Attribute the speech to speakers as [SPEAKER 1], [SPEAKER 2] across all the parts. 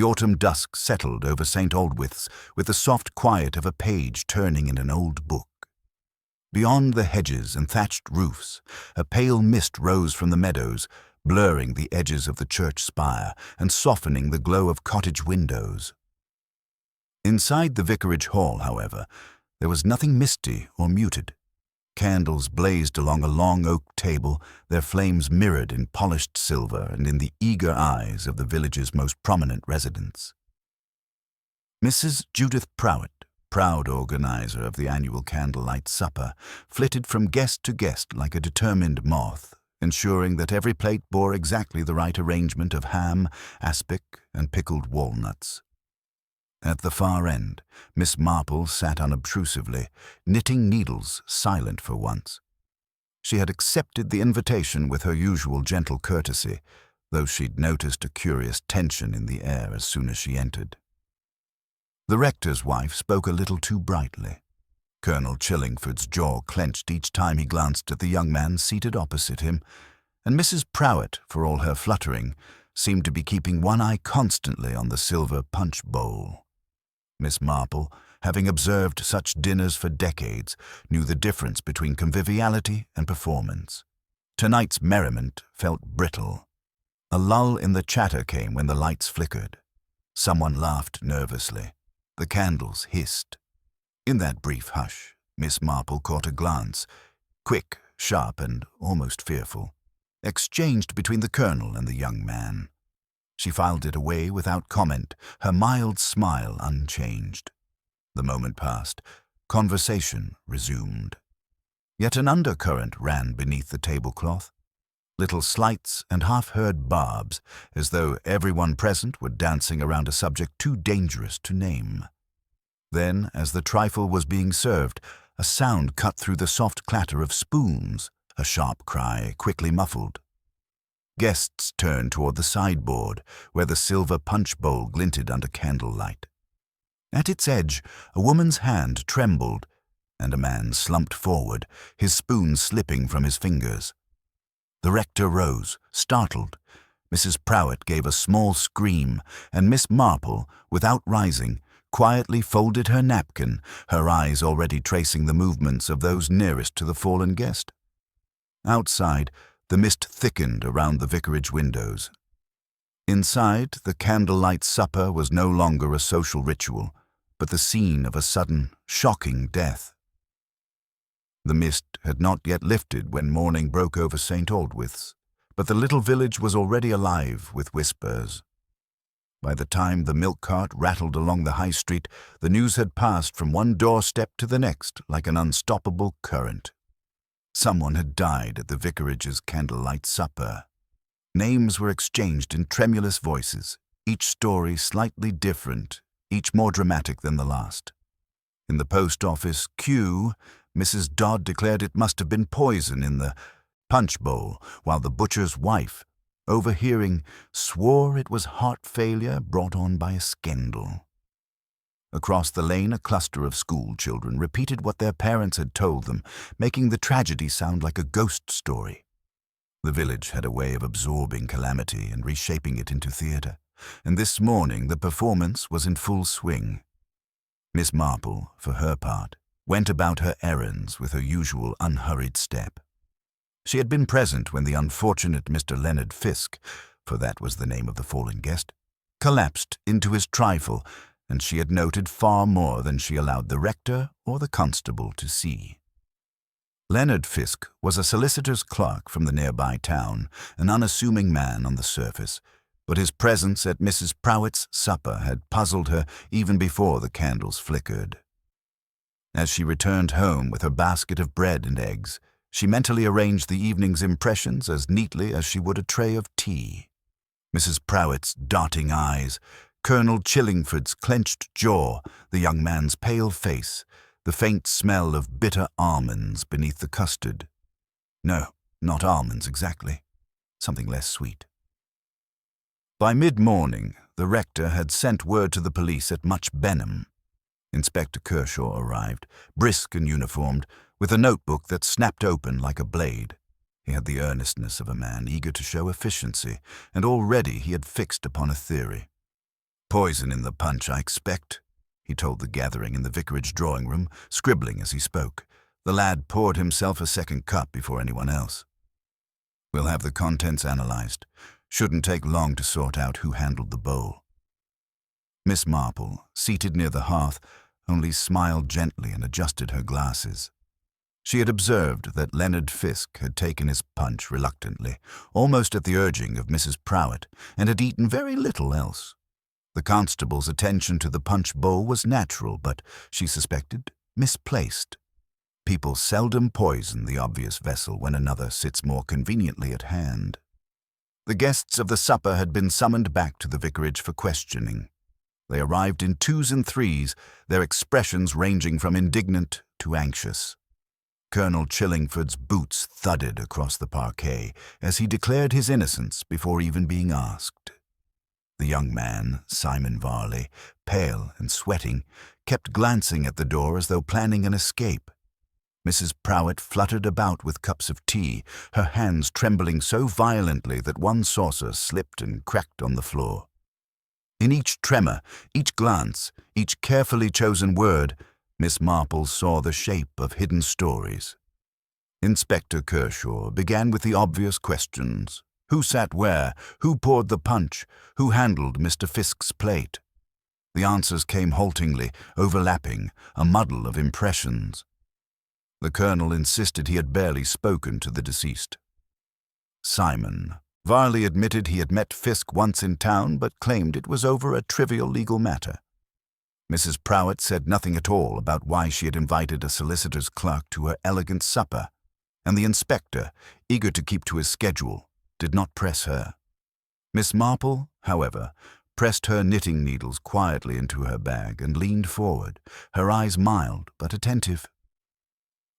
[SPEAKER 1] autumn dusk settled over St. Aldwyth's with the soft quiet of a page turning in an old book. Beyond the hedges and thatched roofs, a pale mist rose from the meadows, blurring the edges of the church spire and softening the glow of cottage windows. Inside the vicarage hall, however, there was nothing misty or muted. Candles blazed along a long oak table, their flames mirrored in polished silver and in the eager eyes of the village's most prominent residents. Mrs. Judith Prowett, proud organizer of the annual Candlelight Supper, flitted from guest to guest like a determined moth, ensuring that every plate bore exactly the right arrangement of ham, aspic, and pickled walnuts. At the far end, Miss Marple sat unobtrusively, knitting needles, silent for once. She had accepted the invitation with her usual gentle courtesy, though she'd noticed a curious tension in the air as soon as she entered. The rector's wife spoke a little too brightly. Colonel Chillingford's jaw clenched each time he glanced at the young man seated opposite him, and Mrs. Prowett, for all her fluttering, seemed to be keeping one eye constantly on the silver punch bowl. Miss Marple, having observed such dinners for decades, knew the difference between conviviality and performance. Tonight's merriment felt brittle. A lull in the chatter came when the lights flickered. Someone laughed nervously. The candles hissed. In that brief hush, Miss Marple caught a glance, quick, sharp, and almost fearful, exchanged between the colonel and the young man. She filed it away without comment, her mild smile unchanged. The moment passed. Conversation resumed. Yet an undercurrent ran beneath the tablecloth. Little slights and half-heard barbs, as though everyone present were dancing around a subject too dangerous to name. Then, as the trifle was being served, a sound cut through the soft clatter of spoons, a sharp cry quickly muffled. Guests turned toward the sideboard, where the silver punch bowl glinted under candlelight. At its edge, a woman's hand trembled, and a man slumped forward, his spoon slipping from his fingers. The rector rose, startled. Mrs. Prowett gave a small scream, and Miss Marple, without rising, quietly folded her napkin, her eyes already tracing the movements of those nearest to the fallen guest. Outside, the mist thickened around the vicarage windows. Inside, the candlelight supper was no longer a social ritual, but the scene of a sudden, shocking death. The mist had not yet lifted when morning broke over St. Aldwyth's, but the little village was already alive with whispers. By the time the milk cart rattled along the high street, the news had passed from one doorstep to the next like an unstoppable current. Someone had died at the vicarage's candlelight supper. Names were exchanged in tremulous voices, each story slightly different, each more dramatic than the last. In the post office queue, Mrs. Dodd declared it must have been poison in the punch bowl, while the butcher's wife, overhearing, swore it was heart failure brought on by a scandal. Across the lane, a cluster of school children repeated what their parents had told them, making the tragedy sound like a ghost story. The village had a way of absorbing calamity and reshaping it into theatre, and this morning the performance was in full swing. Miss Marple, for her part, went about her errands with her usual unhurried step. She had been present when the unfortunate Mr. Leonard Fisk, for that was the name of the fallen guest, collapsed into his trifle, and she had noted far more than she allowed the rector or the constable to see. Leonard Fisk was a solicitor's clerk from the nearby town, an unassuming man on the surface, but his presence at Mrs. Prowett's supper had puzzled her even before the candles flickered. As she returned home with her basket of bread and eggs, she mentally arranged the evening's impressions as neatly as she would a tray of tea. Mrs. Prowett's darting eyes, Colonel Chillingford's clenched jaw, the young man's pale face, the faint smell of bitter almonds beneath the custard. No, not almonds exactly. Something less sweet. By mid-morning, the rector had sent word to the police at Much Benham. Inspector Kershaw arrived, brisk and uniformed, with a notebook that snapped open like a blade. He had the earnestness of a man eager to show efficiency, and already he had fixed upon a theory. "Poison in the punch, I expect," he told the gathering in the vicarage drawing-room, scribbling as he spoke. The lad poured himself a second cup before anyone else. "We'll have the contents analyzed. Shouldn't take long to sort out who handled the bowl." Miss Marple, seated near the hearth, only smiled gently and adjusted her glasses. She had observed that Leonard Fisk had taken his punch reluctantly, almost at the urging of Mrs. Prowett, and had eaten very little else. The constable's attention to the punch bowl was natural, but, she suspected, misplaced. People seldom poison the obvious vessel when another sits more conveniently at hand. The guests of the supper had been summoned back to the vicarage for questioning. They arrived in twos and threes, their expressions ranging from indignant to anxious. Colonel Chillingford's boots thudded across the parquet as he declared his innocence before even being asked. The young man, Simon Varley, pale and sweating, kept glancing at the door as though planning an escape. Mrs. Prowett fluttered about with cups of tea, her hands trembling so violently that one saucer slipped and cracked on the floor. In each tremor, each glance, each carefully chosen word, Miss Marple saw the shape of hidden stories. Inspector Kershaw began with the obvious questions. Who sat where? Who poured the punch? Who handled Mr. Fisk's plate? The answers came haltingly, overlapping, a muddle of impressions. The colonel insisted he had barely spoken to the deceased. Simon Varley admitted he had met Fisk once in town, but claimed it was over a trivial legal matter. Mrs. Prowett said nothing at all about why she had invited a solicitor's clerk to her elegant supper, and the inspector, eager to keep to his schedule, did not press her. Miss Marple, however, pressed her knitting needles quietly into her bag and leaned forward, her eyes mild but attentive.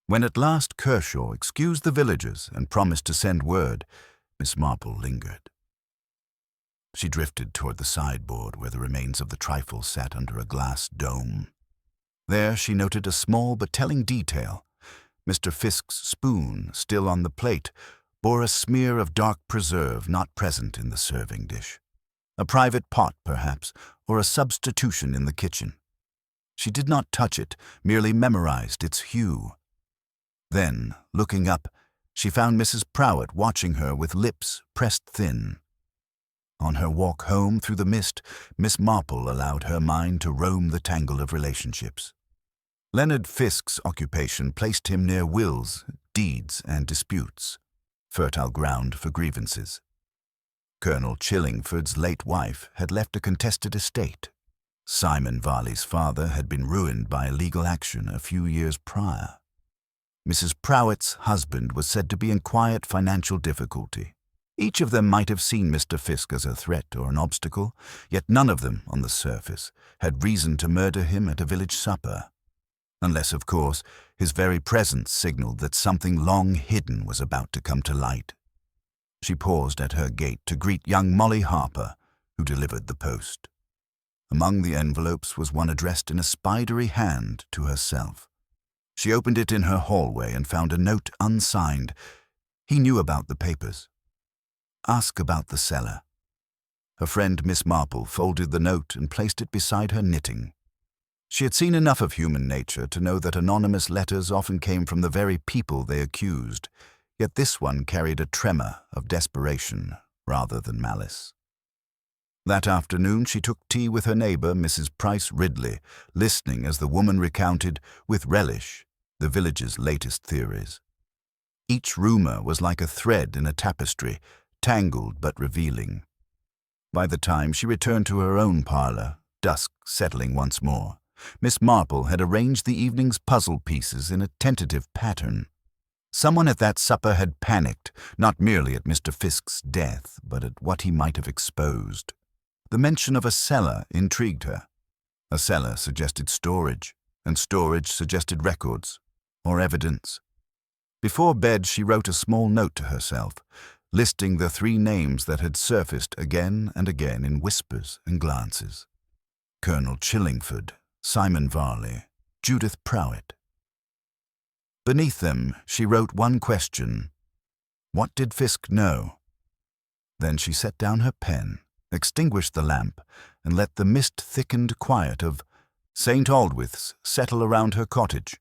[SPEAKER 1] When at last Kershaw excused the villagers and promised to send word, Miss Marple lingered. She drifted toward the sideboard where the remains of the trifle sat under a glass dome. There she noted a small but telling detail. Mr. Fisk's spoon, still on the plate, bore a smear of dark preserve not present in the serving dish. A private pot, perhaps, or a substitution in the kitchen. She did not touch it, merely memorized its hue. Then, looking up, she found Mrs. Prowett watching her with lips pressed thin. On her walk home through the mist, Miss Marple allowed her mind to roam the tangle of relationships. Leonard Fisk's occupation placed him near wills, deeds, and disputes, fertile ground for grievances. Colonel Chillingford's late wife had left a contested estate. Simon Varley's father had been ruined by legal action a few years prior. Mrs. Prowett's husband was said to be in quiet financial difficulty. Each of them might have seen Mr. Fisk as a threat or an obstacle, yet none of them, on the surface, had reason to murder him at a village supper. Unless, of course, his very presence signaled that something long hidden was about to come to light. She paused at her gate to greet young Molly Harper, who delivered the post. Among the envelopes was one addressed in a spidery hand to herself. She opened it in her hallway and found a note unsigned. He knew about the papers. Ask about the cellar. Her friend Miss Marple folded the note and placed it beside her knitting. She had seen enough of human nature to know that anonymous letters often came from the very people they accused, yet this one carried a tremor of desperation rather than malice. That afternoon she took tea with her neighbor, Mrs. Price Ridley, listening as the woman recounted, with relish, the village's latest theories. Each rumor was like a thread in a tapestry, tangled but revealing. By the time she returned to her own parlor, dusk settling once more, Miss Marple had arranged the evening's puzzle pieces in a tentative pattern. Someone at that supper had panicked, not merely at Mr. Fisk's death, but at what he might have exposed. The mention of a cellar intrigued her. A cellar suggested storage, and storage suggested records, or evidence. Before bed she wrote a small note to herself, listing the 3 names that had surfaced again and again in whispers and glances. Colonel Chillingford, Simon Varley, Judith Prowett. Beneath them she wrote one question. What did Fisk know? Then she set down her pen extinguished the lamp, and let the mist-thickened quiet of St. Aldwith's settle around her cottage.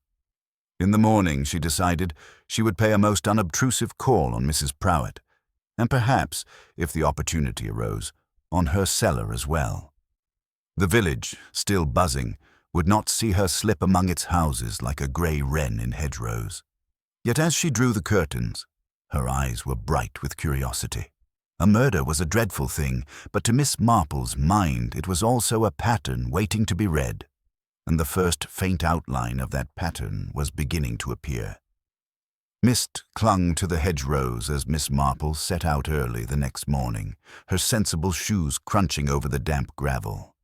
[SPEAKER 1] In the morning, she decided, she would pay a most unobtrusive call on Mrs. Prowett, and perhaps, if the opportunity arose, on her cellar as well. The village, still buzzing, would not see her slip among its houses like a grey wren in hedgerows. Yet as she drew the curtains, her eyes were bright with curiosity. A murder was a dreadful thing, but to Miss Marple's mind it was also a pattern waiting to be read, and the first faint outline of that pattern was beginning to appear. Mist clung to the hedgerows as Miss Marple set out early the next morning, her sensible shoes crunching over the damp gravel.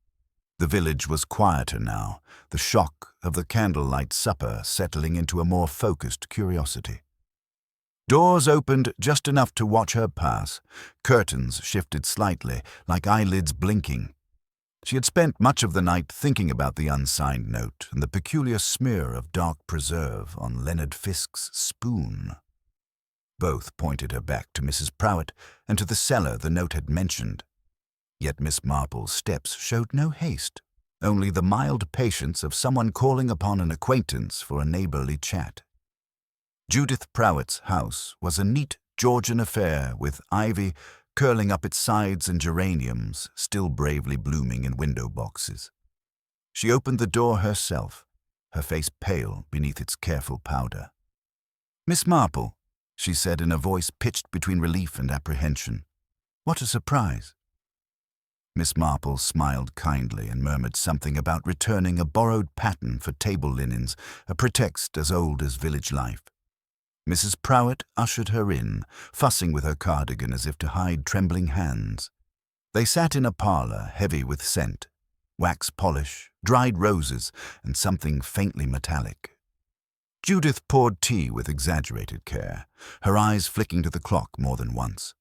[SPEAKER 1] The village was quieter now, the shock of the candlelight supper settling into a more focused curiosity. Doors opened just enough to watch her pass, curtains shifted slightly, like eyelids blinking. She had spent much of the night thinking about the unsigned note and the peculiar smear of dark preserve on Leonard Fisk's spoon. Both pointed her back to Mrs. Prowett and to the cellar the note had mentioned. Yet Miss Marple's steps showed no haste, only the mild patience of someone calling upon an acquaintance for a neighborly chat. Judith Prowett's house was a neat Georgian affair with ivy curling up its sides and geraniums still bravely blooming in window boxes. She opened the door herself, her face pale beneath its careful powder. "Miss Marple," she said in a voice pitched between relief and apprehension. "What a surprise." Miss Marple smiled kindly and murmured something about returning a borrowed pattern for table linens, a pretext as old as village life. Mrs. Prowett ushered her in, fussing with her cardigan as if to hide trembling hands. They sat in a parlor heavy with scent, wax polish, dried roses, and something faintly metallic. Judith poured tea with exaggerated care, her eyes flicking to the clock more than once.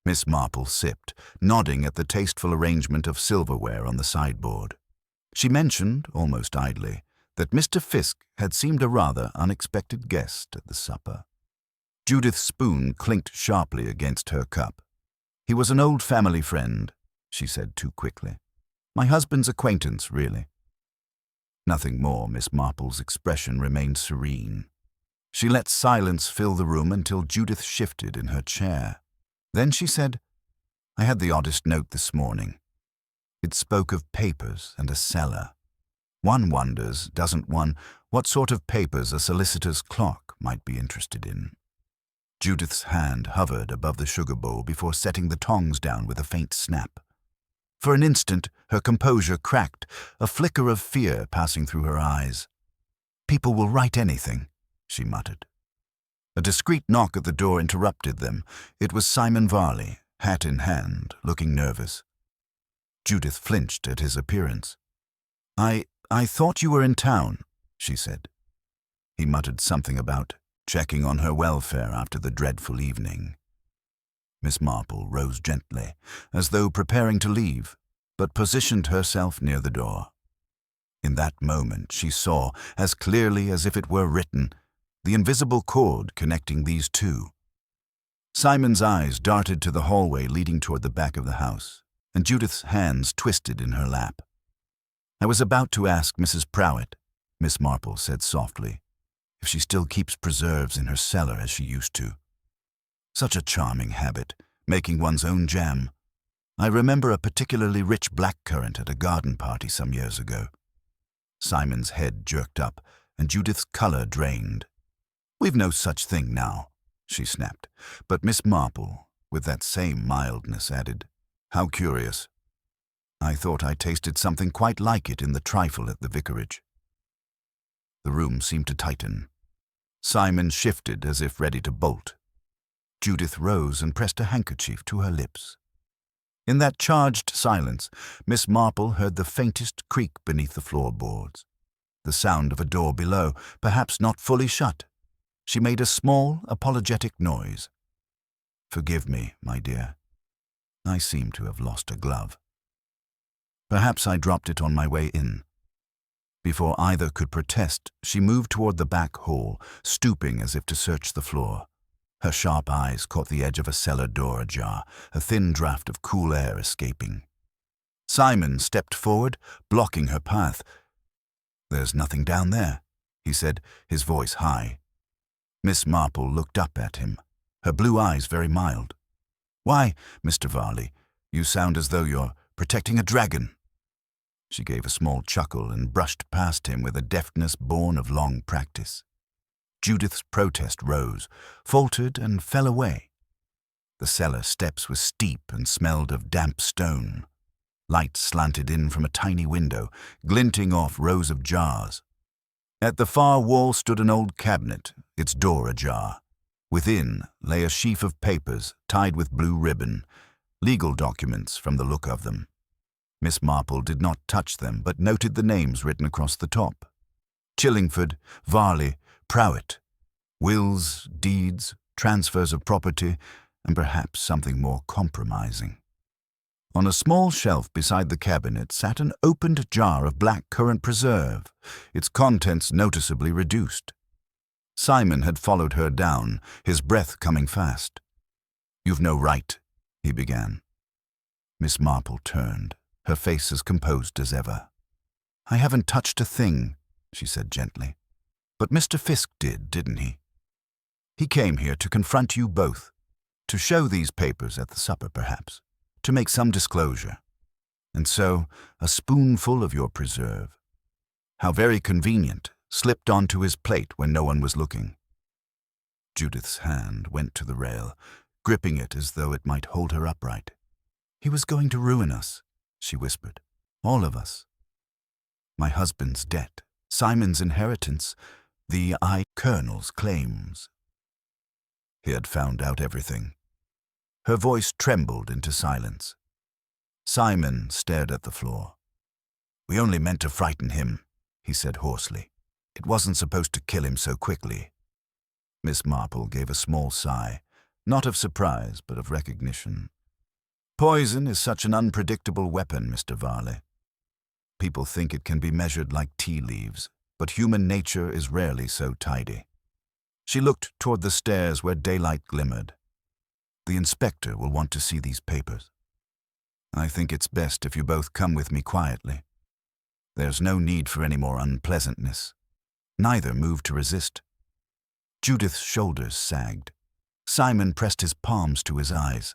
[SPEAKER 1] Miss Marple sipped, nodding at the tasteful arrangement of silverware on the sideboard. She mentioned, almost idly, that Mr. Fisk had seemed a rather unexpected guest at the supper. Judith's spoon clinked sharply against her cup. "He was an old family friend," she said too quickly. "My husband's acquaintance, really." Nothing more. Miss Marple's expression remained serene. She let silence fill the room until Judith shifted in her chair. Then she said, "I had the oddest note this morning. It spoke of papers and a cellar. One wonders, doesn't one, what sort of papers a solicitor's clerk might be interested in." Judith's hand hovered above the sugar bowl before setting the tongs down with a faint snap. For an instant, her composure cracked, a flicker of fear passing through her eyes. "People will write anything," she muttered. A discreet knock at the door interrupted them. It was Simon Varley, hat in hand, looking nervous. Judith flinched at his appearance. I thought you were in town," she said. He muttered something about checking on her welfare after the dreadful evening. Miss Marple rose gently, as though preparing to leave, but positioned herself near the door. In that moment she saw, as clearly as if it were written, the invisible cord connecting these two. Simon's eyes darted to the hallway leading toward the back of the house, and Judith's hands twisted in her lap. "I was about to ask Mrs. Prowett," Miss Marple said softly, "if she still keeps preserves in her cellar as she used to. Such a charming habit, making one's own jam. I remember a particularly rich blackcurrant at a garden party some years ago." Simon's head jerked up, and Judith's color drained. "We've no such thing now," she snapped, but Miss Marple, with that same mildness, added, "How curious. I thought I tasted something quite like it in the trifle at the vicarage." The room seemed to tighten. Simon shifted as if ready to bolt. Judith rose and pressed a handkerchief to her lips. In that charged silence, Miss Marple heard the faintest creak beneath the floorboards, the sound of a door below, perhaps not fully shut. She made a small, apologetic noise. "Forgive me, my dear. I seem to have lost a glove. Perhaps I dropped it on my way in." Before either could protest, she moved toward the back hall, stooping as if to search the floor. Her sharp eyes caught the edge of a cellar door ajar, a thin draught of cool air escaping. Simon stepped forward, blocking her path. "There's nothing down there," he said, his voice high. Miss Marple looked up at him, her blue eyes very mild. "Why, Mr. Varley, you sound as though you're protecting a dragon." She gave a small chuckle and brushed past him with a deftness born of long practice. Judith's protest rose, faltered, and fell away. The cellar steps were steep and smelled of damp stone. Light slanted in from a tiny window, glinting off rows of jars. At the far wall stood an old cabinet, its door ajar. Within lay a sheaf of papers tied with blue ribbon, legal documents from the look of them. Miss Marple did not touch them, but noted the names written across the top. Chillingford, Varley, Prowett. Wills, deeds, transfers of property, and perhaps something more compromising. On a small shelf beside the cabinet sat an opened jar of black currant preserve, its contents noticeably reduced. Simon had followed her down, his breath coming fast. "You've no right," he began. Miss Marple turned, her face as composed as ever. "I haven't touched a thing," she said gently. "But Mr. Fiske did, didn't he? He came here to confront you both, to show these papers at the supper, perhaps, to make some disclosure. And so, a spoonful of your preserve, how very convenient, slipped onto his plate when no one was looking." Judith's hand went to the rail, gripping it as though it might hold her upright. "He was going to ruin us," she whispered. "All of us. My husband's debt, Simon's inheritance, the Colonel's claims." He had found out everything. Her voice trembled into silence. Simon stared at the floor. "We only meant to frighten him," he said hoarsely. "It wasn't supposed to kill him so quickly." Miss Marple gave a small sigh, not of surprise, but of recognition. "Poison is such an unpredictable weapon, Mr. Varley. People think it can be measured like tea leaves, but human nature is rarely so tidy." She looked toward the stairs where daylight glimmered. "The inspector will want to see these papers. I think it's best if you both come with me quietly. There's no need for any more unpleasantness." Neither moved to resist. Judith's shoulders sagged. Simon pressed his palms to his eyes.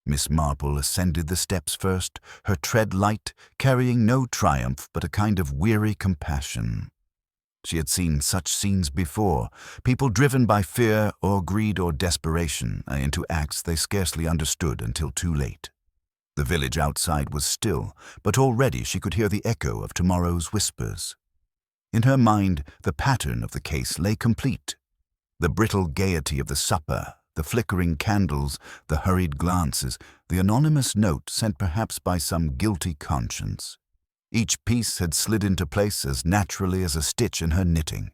[SPEAKER 1] Miss Marple ascended the steps first, her tread light, carrying no triumph but a kind of weary compassion. She had seen such scenes before, people driven by fear or greed or desperation into acts they scarcely understood until too late. The village outside was still, but already she could hear the echo of tomorrow's whispers. In her mind, the pattern of the case lay complete. The brittle gaiety of the supper, the flickering candles, the hurried glances, the anonymous note sent perhaps by some guilty conscience. Each piece had slid into place as naturally as a stitch in her knitting.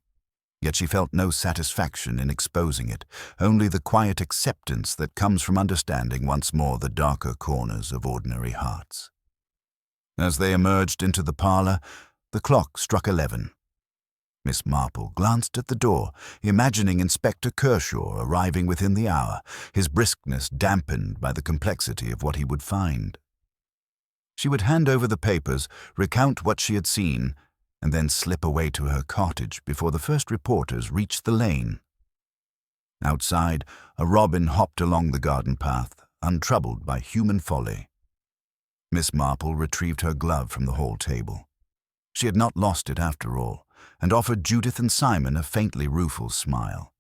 [SPEAKER 1] Yet she felt no satisfaction in exposing it, only the quiet acceptance that comes from understanding once more the darker corners of ordinary hearts. As they emerged into the parlor, the clock struck 11. Miss Marple glanced at the door, imagining Inspector Kershaw arriving within the hour, his briskness dampened by the complexity of what he would find. She would hand over the papers, recount what she had seen, and then slip away to her cottage before the first reporters reached the lane. Outside, a robin hopped along the garden path, untroubled by human folly. Miss Marple retrieved her glove from the hall table. She had not lost it after all, and offered Judith and Simon a faintly rueful smile.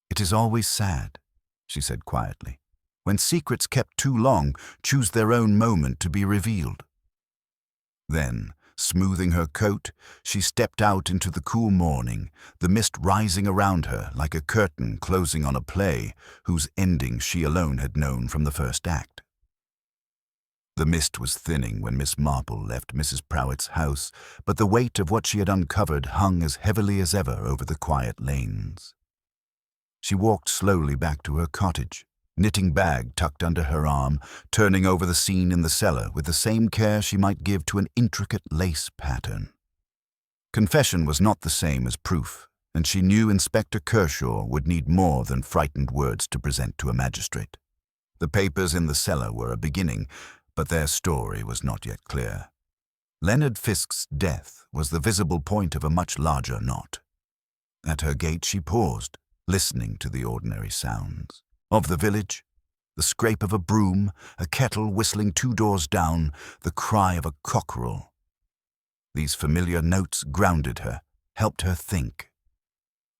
[SPEAKER 1] "It is always sad," she said quietly, "when secrets kept too long choose their own moment to be revealed." Then, smoothing her coat, she stepped out into the cool morning, the mist rising around her like a curtain closing on a play whose ending she alone had known from the first act. The mist was thinning when Miss Marple left Mrs. Prowett's house, but the weight of what she had uncovered hung as heavily as ever over the quiet lanes. She walked slowly back to her cottage, knitting bag tucked under her arm, turning over the scene in the cellar with the same care she might give to an intricate lace pattern. Confession was not the same as proof, and she knew Inspector Kershaw would need more than frightened words to present to a magistrate. The papers in the cellar were a beginning, but their story was not yet clear. Leonard Fisk's death was the visible point of a much larger knot. At her gate she paused, listening to the ordinary sounds of the village, the scrape of a broom, a kettle whistling 2 doors down, the cry of a cockerel. These familiar notes grounded her, helped her think.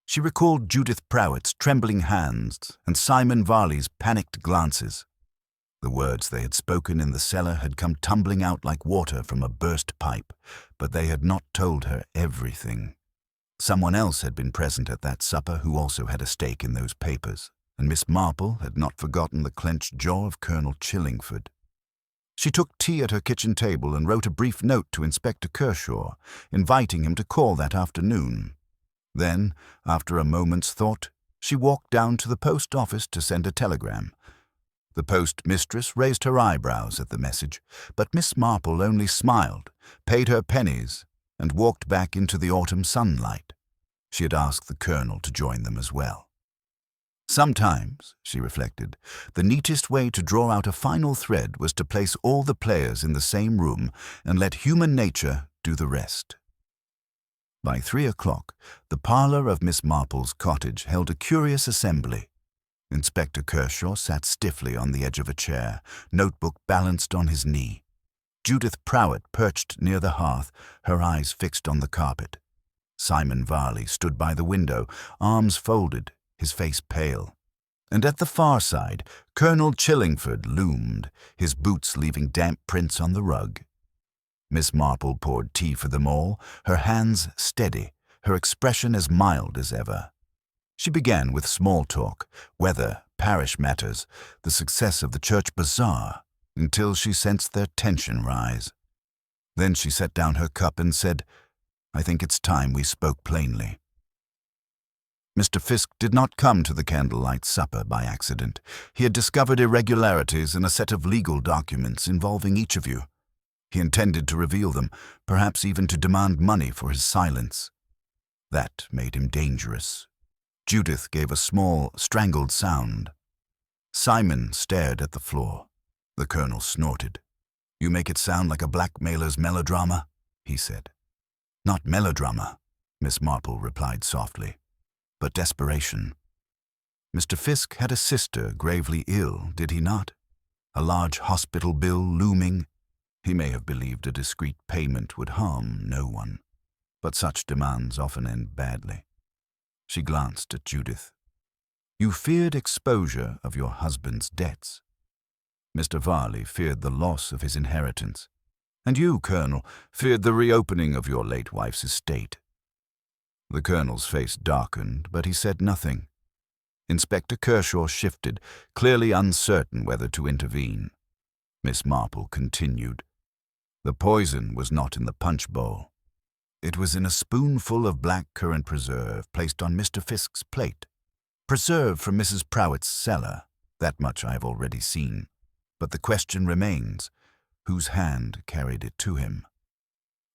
[SPEAKER 1] She recalled Judith Prowett's trembling hands and Simon Varley's panicked glances. The words they had spoken in the cellar had come tumbling out like water from a burst pipe, but they had not told her everything. Someone else had been present at that supper who also had a stake in those papers, and Miss Marple had not forgotten the clenched jaw of Colonel Chillingford. She took tea at her kitchen table and wrote a brief note to Inspector Kershaw, inviting him to call that afternoon. Then, after a moment's thought, she walked down to the post office to send a telegram. The post mistress raised her eyebrows at the message, but Miss Marple only smiled, paid her pennies, and walked back into the autumn sunlight. She had asked the colonel to join them as well. Sometimes, she reflected, the neatest way to draw out a final thread was to place all the players in the same room and let human nature do the rest. By 3 o'clock, the parlor of Miss Marple's cottage held a curious assembly. Inspector Kershaw sat stiffly on the edge of a chair, notebook balanced on his knee. Judith Prowett perched near the hearth, her eyes fixed on the carpet. Simon Varley stood by the window, arms folded, his face pale. And at the far side, Colonel Chillingford loomed, his boots leaving damp prints on the rug. Miss Marple poured tea for them all, her hands steady, her expression as mild as ever. She began with small talk, weather, parish matters, the success of the church bazaar, until she sensed their tension rise. Then she set down her cup and said, "I think it's time we spoke plainly." Mr. Fisk did not come to the candlelight supper by accident. He had discovered irregularities in a set of legal documents involving each of you. He intended to reveal them, perhaps even to demand money for his silence. That made him dangerous. Judith gave a small, strangled sound. Simon stared at the floor. The colonel snorted. "You make it sound like a blackmailer's melodrama," he said. "Not melodrama," Miss Marple replied softly, "but desperation. Mr. Fisk had a sister gravely ill, did he not? A large hospital bill looming. He may have believed a discreet payment would harm no one, but such demands often end badly." She glanced at Judith. "You feared exposure of your husband's debts. Mr. Varley feared the loss of his inheritance, and you, Colonel, feared the reopening of your late wife's estate." The colonel's face darkened, but he said nothing. Inspector Kershaw shifted, clearly uncertain whether to intervene. Miss Marple continued. The poison was not in the punch bowl. It was in a spoonful of black currant preserve placed on Mr. Fisk's plate. Preserve from Mrs. Prowett's cellar, that much I have already seen. But the question remains, whose hand carried it to him?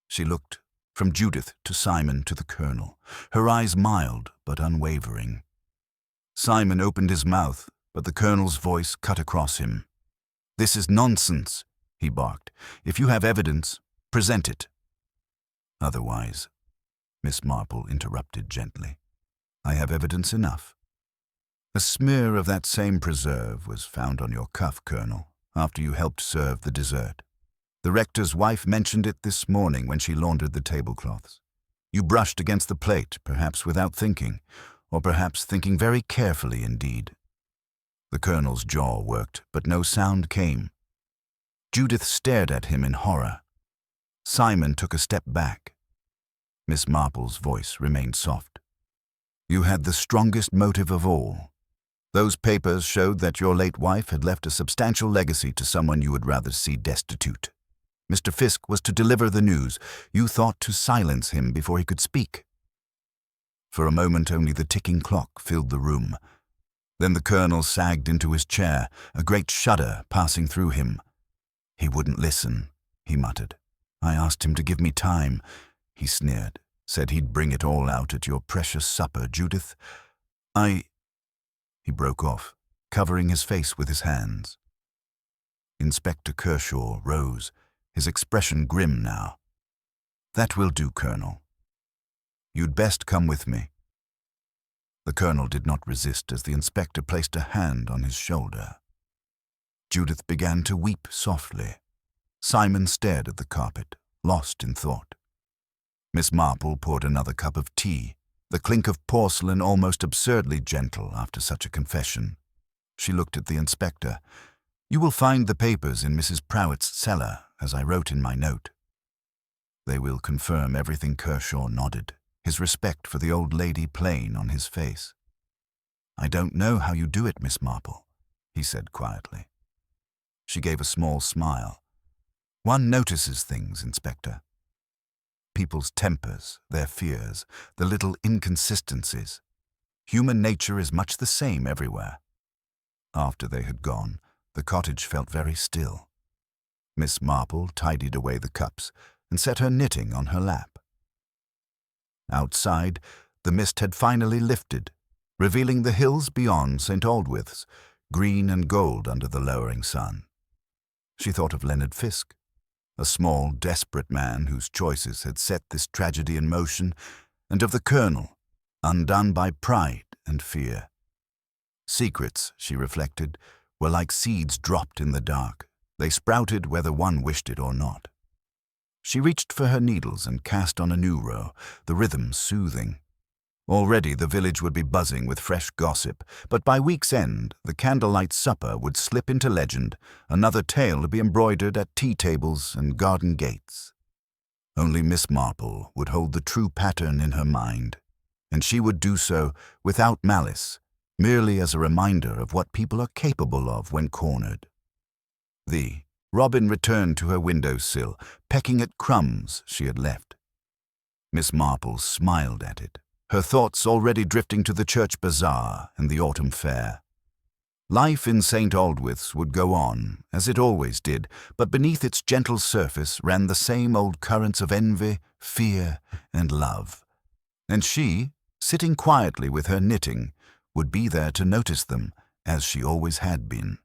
[SPEAKER 1] She looked from Judith to Simon to the colonel, her eyes mild but unwavering. Simon opened his mouth, but the colonel's voice cut across him. "This is nonsense," he barked. "If you have evidence, present it." "Otherwise," Miss Marple interrupted gently, "I have evidence enough. A smear of that same preserve was found on your cuff, Colonel, after you helped serve the dessert. The rector's wife mentioned it this morning when she laundered the tablecloths. You brushed against the plate, perhaps without thinking, or perhaps thinking very carefully indeed." The colonel's jaw worked, but no sound came. Judith stared at him in horror. Simon took a step back. Miss Marple's voice remained soft. "You had the strongest motive of all. Those papers showed that your late wife had left a substantial legacy to someone you would rather see destitute. Mr. Fisk was to deliver the news. You thought to silence him before he could speak." For a moment only the ticking clock filled the room. Then the colonel sagged into his chair, a great shudder passing through him. "He wouldn't listen," he muttered. "I asked him to give me time," he sneered. Said he'd bring it all out at your precious supper, Judith. He broke off, covering his face with his hands. Inspector Kershaw rose, his expression grim now. That will do, Colonel. You'd best come with me. The Colonel did not resist as the inspector placed a hand on his shoulder. Judith began to weep softly. Simon stared at the carpet, lost in thought. Miss Marple poured another cup of tea, the clink of porcelain almost absurdly gentle after such a confession. She looked at the inspector. You will find the papers in Mrs. Prowett's cellar, as I wrote in my note. They will confirm everything. Kershaw nodded, his respect for the old lady plain on his face. I don't know how you do it, Miss Marple, he said quietly. She gave a small smile. One notices things, Inspector. People's tempers, their fears, the little inconsistencies. Human nature is much the same everywhere. After they had gone, the cottage felt very still. Miss Marple tidied away the cups and set her knitting on her lap. Outside, the mist had finally lifted, revealing the hills beyond St. Aldwyth's, green and gold under the lowering sun. She thought of Leonard Fisk, a small, desperate man whose choices had set this tragedy in motion, and of the Colonel, undone by pride and fear. Secrets, she reflected, were like seeds dropped in the dark. They sprouted whether one wished it or not. She reached for her needles and cast on a new row, the rhythm soothing. Already the village would be buzzing with fresh gossip, but by week's end the Candlelight Supper would slip into legend, another tale to be embroidered at tea tables and garden gates. Only Miss Marple would hold the true pattern in her mind, and she would do so without malice, merely as a reminder of what people are capable of when cornered. Robin returned to her window-sill, pecking at crumbs she had left. Miss Marple smiled at it, her thoughts already drifting to the church bazaar and the autumn fair. Life in St. Aldwyth's would go on, as it always did, but beneath its gentle surface ran the same old currents of envy, fear, and love. And she, sitting quietly with her knitting, would be there to notice them, as she always had been.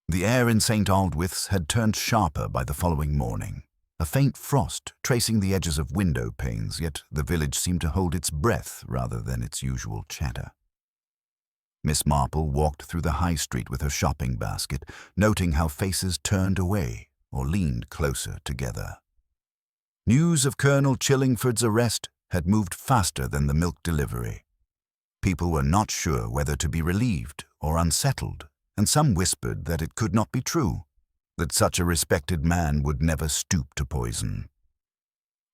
[SPEAKER 1] The air in St. Aldwyth's had turned sharper by the following morning, a faint frost tracing the edges of window panes, yet the village seemed to hold its breath rather than its usual chatter. Miss Marple walked through the high street with her shopping basket, noting how faces turned away or leaned closer together. News of Colonel Chillingford's arrest had moved faster than the milk delivery. People were not sure whether to be relieved or unsettled, and some whispered that it could not be true, that such a respected man would never stoop to poison.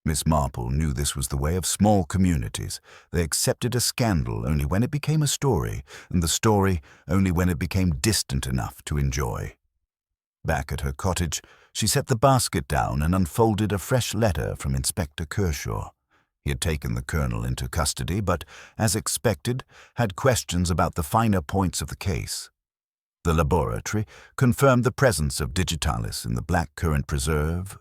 [SPEAKER 1] Miss Marple knew this was the way of small communities. They accepted a scandal only when it became a story, and the story only when it became distant enough to enjoy. Back at her cottage, she set the basket down and unfolded a fresh letter from Inspector Kershaw. He had taken the Colonel into custody, but, as expected, had questions about the finer points of the case. The laboratory confirmed the presence of digitalis in the black-currant preserve,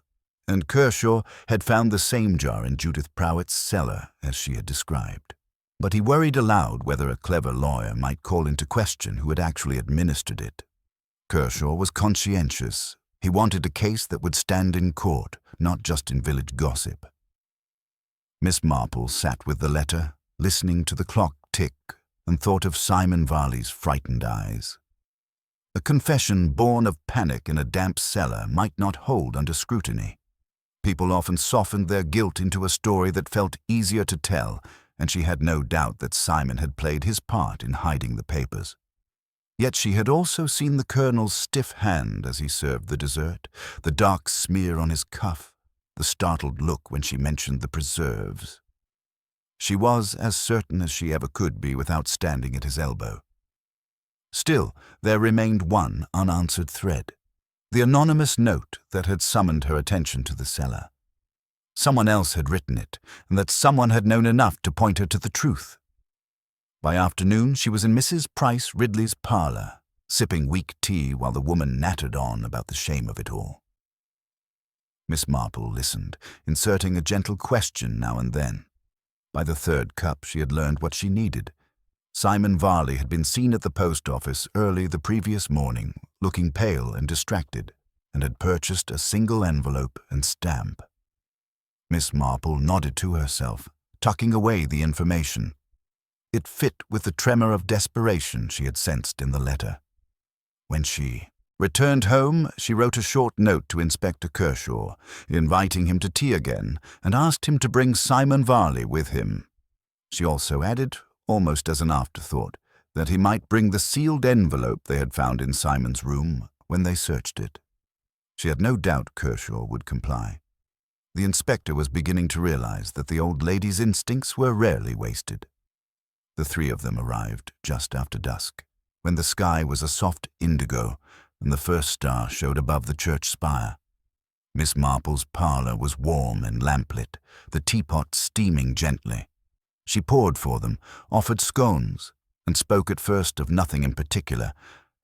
[SPEAKER 1] and Kershaw had found the same jar in Judith Prowett's cellar as she had described. But he worried aloud whether a clever lawyer might call into question who had actually administered it. Kershaw was conscientious. He wanted a case that would stand in court, not just in village gossip. Miss Marple sat with the letter, listening to the clock tick, and thought of Simon Varley's frightened eyes. A confession born of panic in a damp cellar might not hold under scrutiny. People often softened their guilt into a story that felt easier to tell, and she had no doubt that Simon had played his part in hiding the papers. Yet she had also seen the Colonel's stiff hand as he served the dessert, the dark smear on his cuff, the startled look when she mentioned the preserves. She was as certain as she ever could be without standing at his elbow. Still, there remained one unanswered thread, the anonymous note that had summoned her attention to the cellar. Someone else had written it, and that someone had known enough to point her to the truth. By afternoon, she was in Mrs. Price Ridley's parlour, sipping weak tea while the woman nattered on about the shame of it all. Miss Marple listened, inserting a gentle question now and then. By the third cup she had learned what she needed. Simon Varley had been seen at the post office early the previous morning, looking pale and distracted, and had purchased a single envelope and stamp. Miss Marple nodded to herself, tucking away the information. It fit with the tremor of desperation she had sensed in the letter. When she returned home, she wrote a short note to Inspector Kershaw, inviting him to tea again, and asked him to bring Simon Varley with him. She also added, almost as an afterthought, that he might bring the sealed envelope they had found in Simon's room when they searched it. She had no doubt Kershaw would comply. The inspector was beginning to realize that the old lady's instincts were rarely wasted. The three of them arrived just after dusk, when the sky was a soft indigo and the first star showed above the church spire. Miss Marple's parlor was warm and lamplit, the teapot steaming gently. She poured for them, offered scones, and spoke at first of nothing in particular,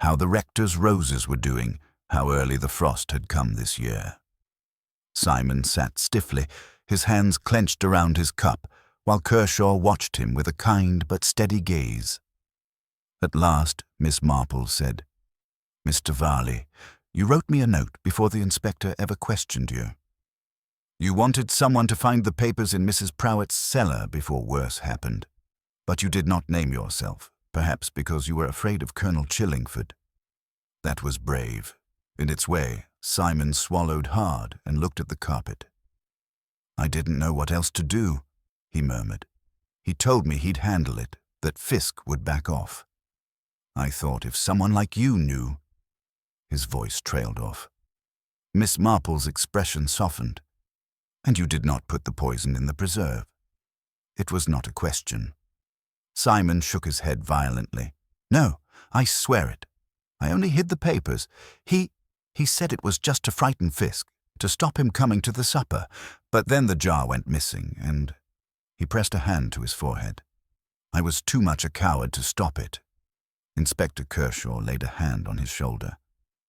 [SPEAKER 1] how the rector's roses were doing, how early the frost had come this year. Simon sat stiffly, his hands clenched around his cup, while Kershaw watched him with a kind but steady gaze. At last, Miss Marple said, "Mr. Varley, you wrote me a note before the inspector ever questioned you. You wanted someone to find the papers in Mrs. Prowett's cellar before worse happened, but you did not name yourself, perhaps because you were afraid of Colonel Chillingford." That was brave. In its way, Simon swallowed hard and looked at the carpet. "I didn't know what else to do," he murmured. "He told me he'd handle it, that Fisk would back off. I thought if someone like you knew—" His voice trailed off. Miss Marple's expression softened. "And you did not put the poison in the preserve?" It was not a question. Simon shook his head violently. "No, I swear it. I only hid the papers. He said it was just to frighten Fisk, to stop him coming to the supper, but then the jar went missing, and—" He pressed a hand to his forehead. "I was too much a coward to stop it." Inspector Kershaw laid a hand on his shoulder.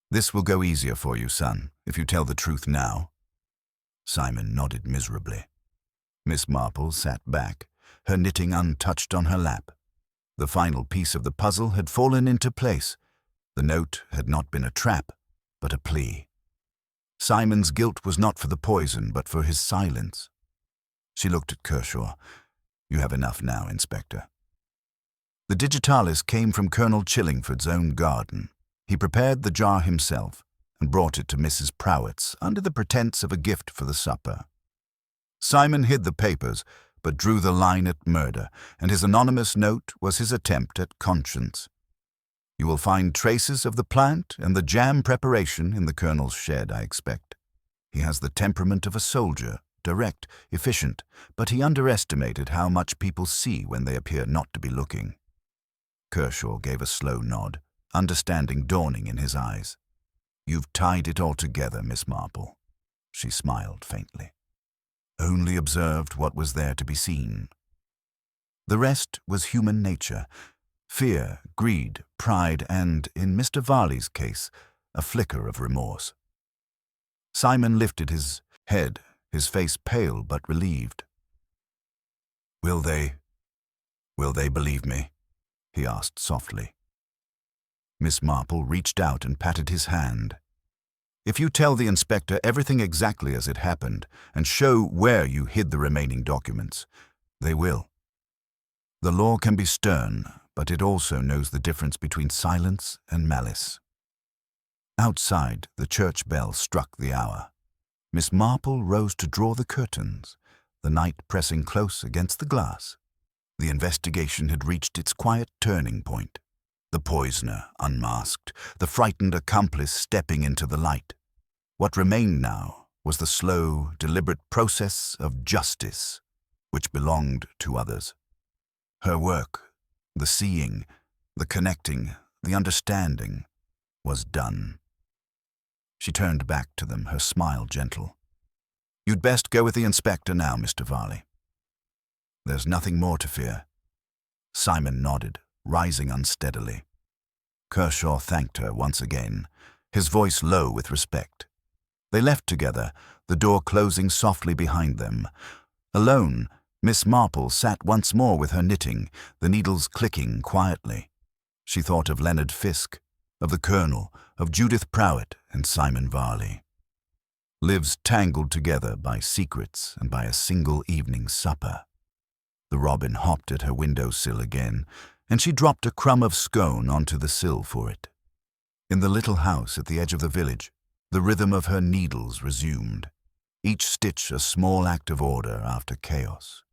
[SPEAKER 1] "This will go easier for you, son, if you tell the truth now." Simon nodded miserably. Miss Marple sat back, her knitting untouched on her lap. The final piece of the puzzle had fallen into place. The note had not been a trap, but a plea. Simon's guilt was not for the poison, but for his silence. She looked at Kershaw. "You have enough now, Inspector." The digitalis came from Colonel Chillingford's own garden. He prepared the jar himself and brought it to Mrs. Prowett's under the pretense of a gift for the supper. Simon hid the papers, but drew the line at murder, and his anonymous note was his attempt at conscience. "You will find traces of the plant and the jam preparation in the Colonel's shed, I expect. He has the temperament of a soldier, direct, efficient, but he underestimated how much people see when they appear not to be looking." Kershaw gave a slow nod, understanding dawning in his eyes. "You've tied it all together, Miss Marple." She smiled faintly. "Only observed what was there to be seen." The rest was human nature. Fear, greed, pride, and, in Mr. Varley's case, a flicker of remorse. Simon lifted his head, his face pale but relieved. Will they believe me?" he asked softly. Miss Marple reached out and patted his hand. "If you tell the inspector everything exactly as it happened and show where you hid the remaining documents, they will. The law can be stern, but it also knows the difference between silence and malice." Outside, the church bell struck the hour. Miss Marple rose to draw the curtains, the night pressing close against the glass. The investigation had reached its quiet turning point. The poisoner unmasked, the frightened accomplice stepping into the light. What remained now was the slow, deliberate process of justice, which belonged to others. Her work, the seeing, the connecting, the understanding, was done. She turned back to them, her smile gentle. "You'd best go with the inspector now, Mr. Varley. There's nothing more to fear." Simon nodded, rising unsteadily. Kershaw thanked her once again, his voice low with respect. They left together, the door closing softly behind them. Alone, Miss Marple sat once more with her knitting, the needles clicking quietly. She thought of Leonard Fiske, of the Colonel, of Judith Prowett and Simon Varley. Lives tangled together by secrets and by a single evening supper. The robin hopped at her window-sill again, and she dropped a crumb of scone onto the sill for it. In the little house at the edge of the village, the rhythm of her needles resumed, each stitch a small act of order after chaos.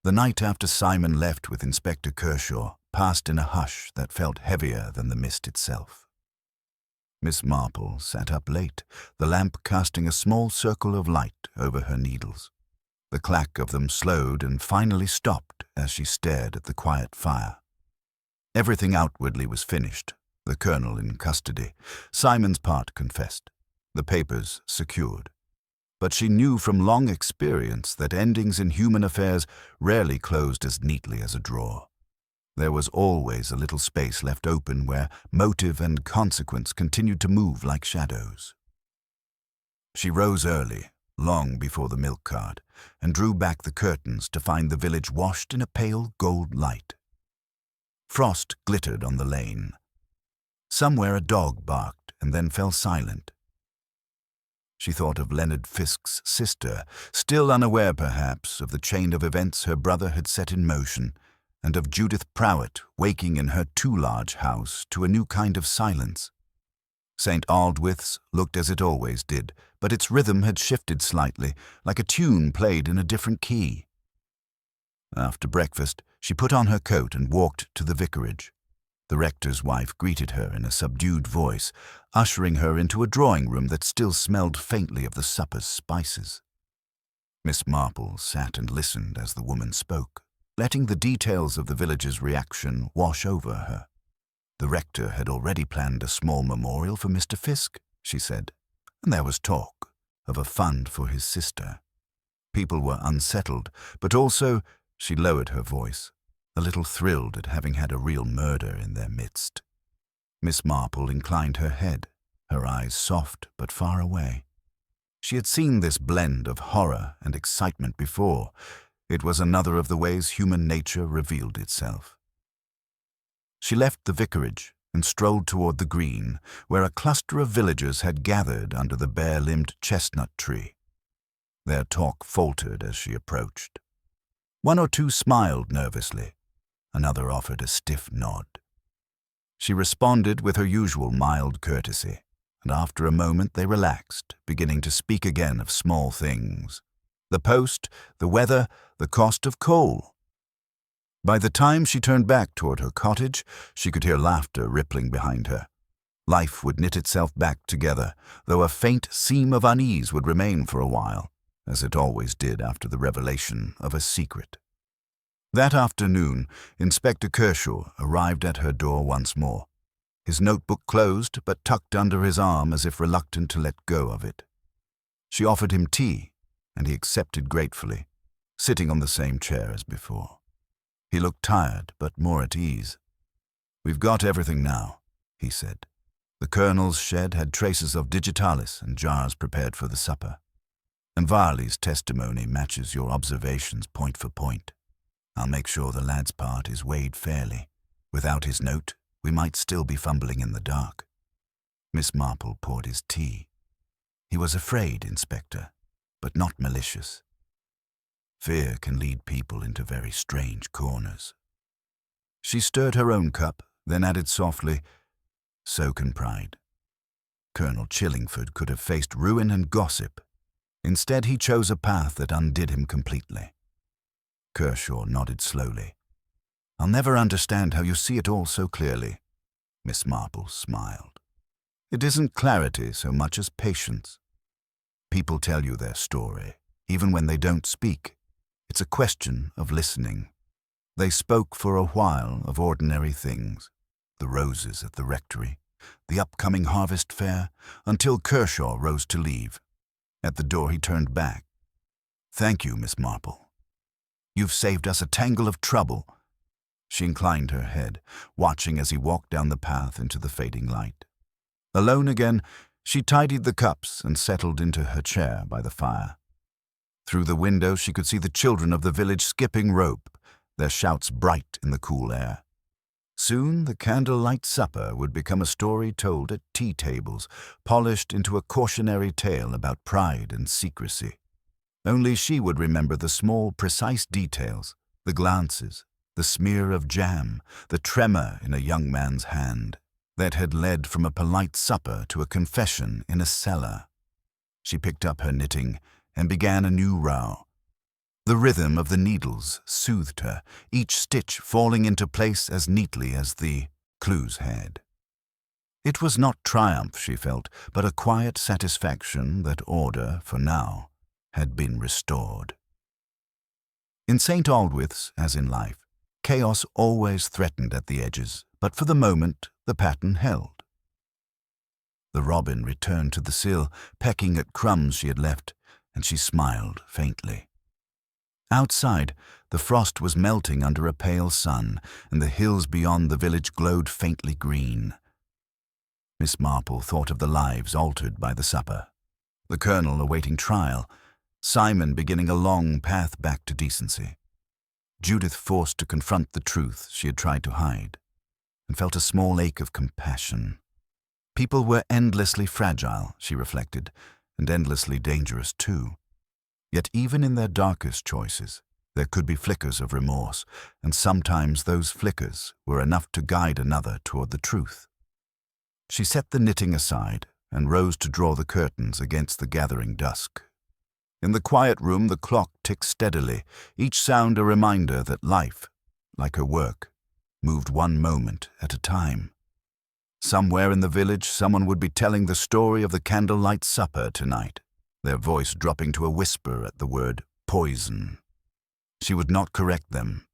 [SPEAKER 1] The night after Simon left with Inspector Kershaw passed in a hush that felt heavier than the mist itself. Miss Marple sat up late, the lamp casting a small circle of light over her needles. The clack of them slowed and finally stopped as she stared at the quiet fire. Everything outwardly was finished, the Colonel in custody, Simon's part confessed, the papers secured. But she knew from long experience that endings in human affairs rarely closed as neatly as a drawer. There was always a little space left open where motive and consequence continued to move like shadows. She rose early, long before the milk cart, and drew back the curtains to find the village washed in a pale gold light. Frost glittered on the lane. Somewhere a dog barked and then fell silent. She thought of Leonard Fiske's sister, still unaware perhaps of the chain of events her brother had set in motion, and of Judith Prowett waking in her too large house to a new kind of silence. St. Aldwyth's looked as it always did, but its rhythm had shifted slightly, like a tune played in a different key. After breakfast, she put on her coat and walked to the vicarage. The rector's wife greeted her in a subdued voice, ushering her into a drawing-room that still smelled faintly of the supper's spices. Miss Marple sat and listened as the woman spoke, letting the details of the village's reaction wash over her. The rector had already planned a small memorial for Mr. Fiske, she said, and there was talk of a fund for his sister. People were unsettled, but also, she lowered her voice, a little thrilled at having had a real murder in their midst. Miss Marple inclined her head, her eyes soft but far away. She had seen this blend of horror and excitement before. It was another of the ways human nature revealed itself. She left the vicarage and strolled toward the green, where a cluster of villagers had gathered under the bare-limbed chestnut tree. Their talk faltered as she approached. One or two smiled nervously. Another offered a stiff nod. She responded with her usual mild courtesy, and after a moment they relaxed, beginning to speak again of small things. The post, the weather, the cost of coal. By the time she turned back toward her cottage, she could hear laughter rippling behind her. Life would knit itself back together, though a faint seam of unease would remain for a while, as it always did after the revelation of a secret. That afternoon, Inspector Kershaw arrived at her door once more, his notebook closed but tucked under his arm as if reluctant to let go of it. She offered him tea, and he accepted gratefully, sitting on the same chair as before. He looked tired but more at ease. "We've got everything now," he said. "The Colonel's shed had traces of digitalis and jars prepared for the supper. And Varley's testimony matches your observations point for point. I'll make sure the lad's part is weighed fairly. Without his note, we might still be fumbling in the dark." Miss Marple poured his tea. "He was afraid, Inspector, but not malicious. Fear can lead people into very strange corners." She stirred her own cup, then added softly, "So can pride. Colonel Chillingford could have faced ruin and gossip. Instead, he chose a path that undid him completely." Kershaw nodded slowly. "I'll never understand how you see it all so clearly." Miss Marple smiled. "It isn't clarity so much as patience. People tell you their story, even when they don't speak. It's a question of listening. They spoke for a while of ordinary things, the roses at the rectory, the upcoming harvest fair, until Kershaw rose to leave. At the door he turned back. "Thank you, Miss Marple. You've saved us a tangle of trouble." She inclined her head, watching as he walked down the path into the fading light. Alone again, She tidied the cups and settled into her chair by the fire. Through the window she could see the children of the village skipping rope, their shouts bright in the cool air. Soon the candlelight supper would become a story told at tea tables, polished into a cautionary tale about pride and secrecy. Only she would remember the small, precise details, the glances, the smear of jam, the tremor in a young man's hand, that had led from a polite supper to a confession in a cellar. She picked up her knitting and began a new row. The rhythm of the needles soothed her, each stitch falling into place as neatly as the clues had. It was not triumph, she felt, but a quiet satisfaction that order, for now, had been restored. In St. Aldwith's, as in life, chaos always threatened at the edges, but for the moment the pattern held. The robin returned to the sill, pecking at crumbs she had left, and she smiled faintly. Outside, the frost was melting under a pale sun, and the hills beyond the village glowed faintly green. Miss Marple thought of the lives altered by the supper, the colonel awaiting trial, Simon beginning a long path back to decency, Judith forced to confront the truth she had tried to hide, and felt a small ache of compassion. People were endlessly fragile, she reflected, and endlessly dangerous too. Yet even in their darkest choices, there could be flickers of remorse, and sometimes those flickers were enough to guide another toward the truth. She set the knitting aside and rose to draw the curtains against the gathering dusk. In the quiet room the clock ticked steadily, each sound a reminder that life, like her work, moved one moment at a time. Somewhere in the village someone would be telling the story of the candlelight supper tonight, their voice dropping to a whisper at the word poison. She would not correct them.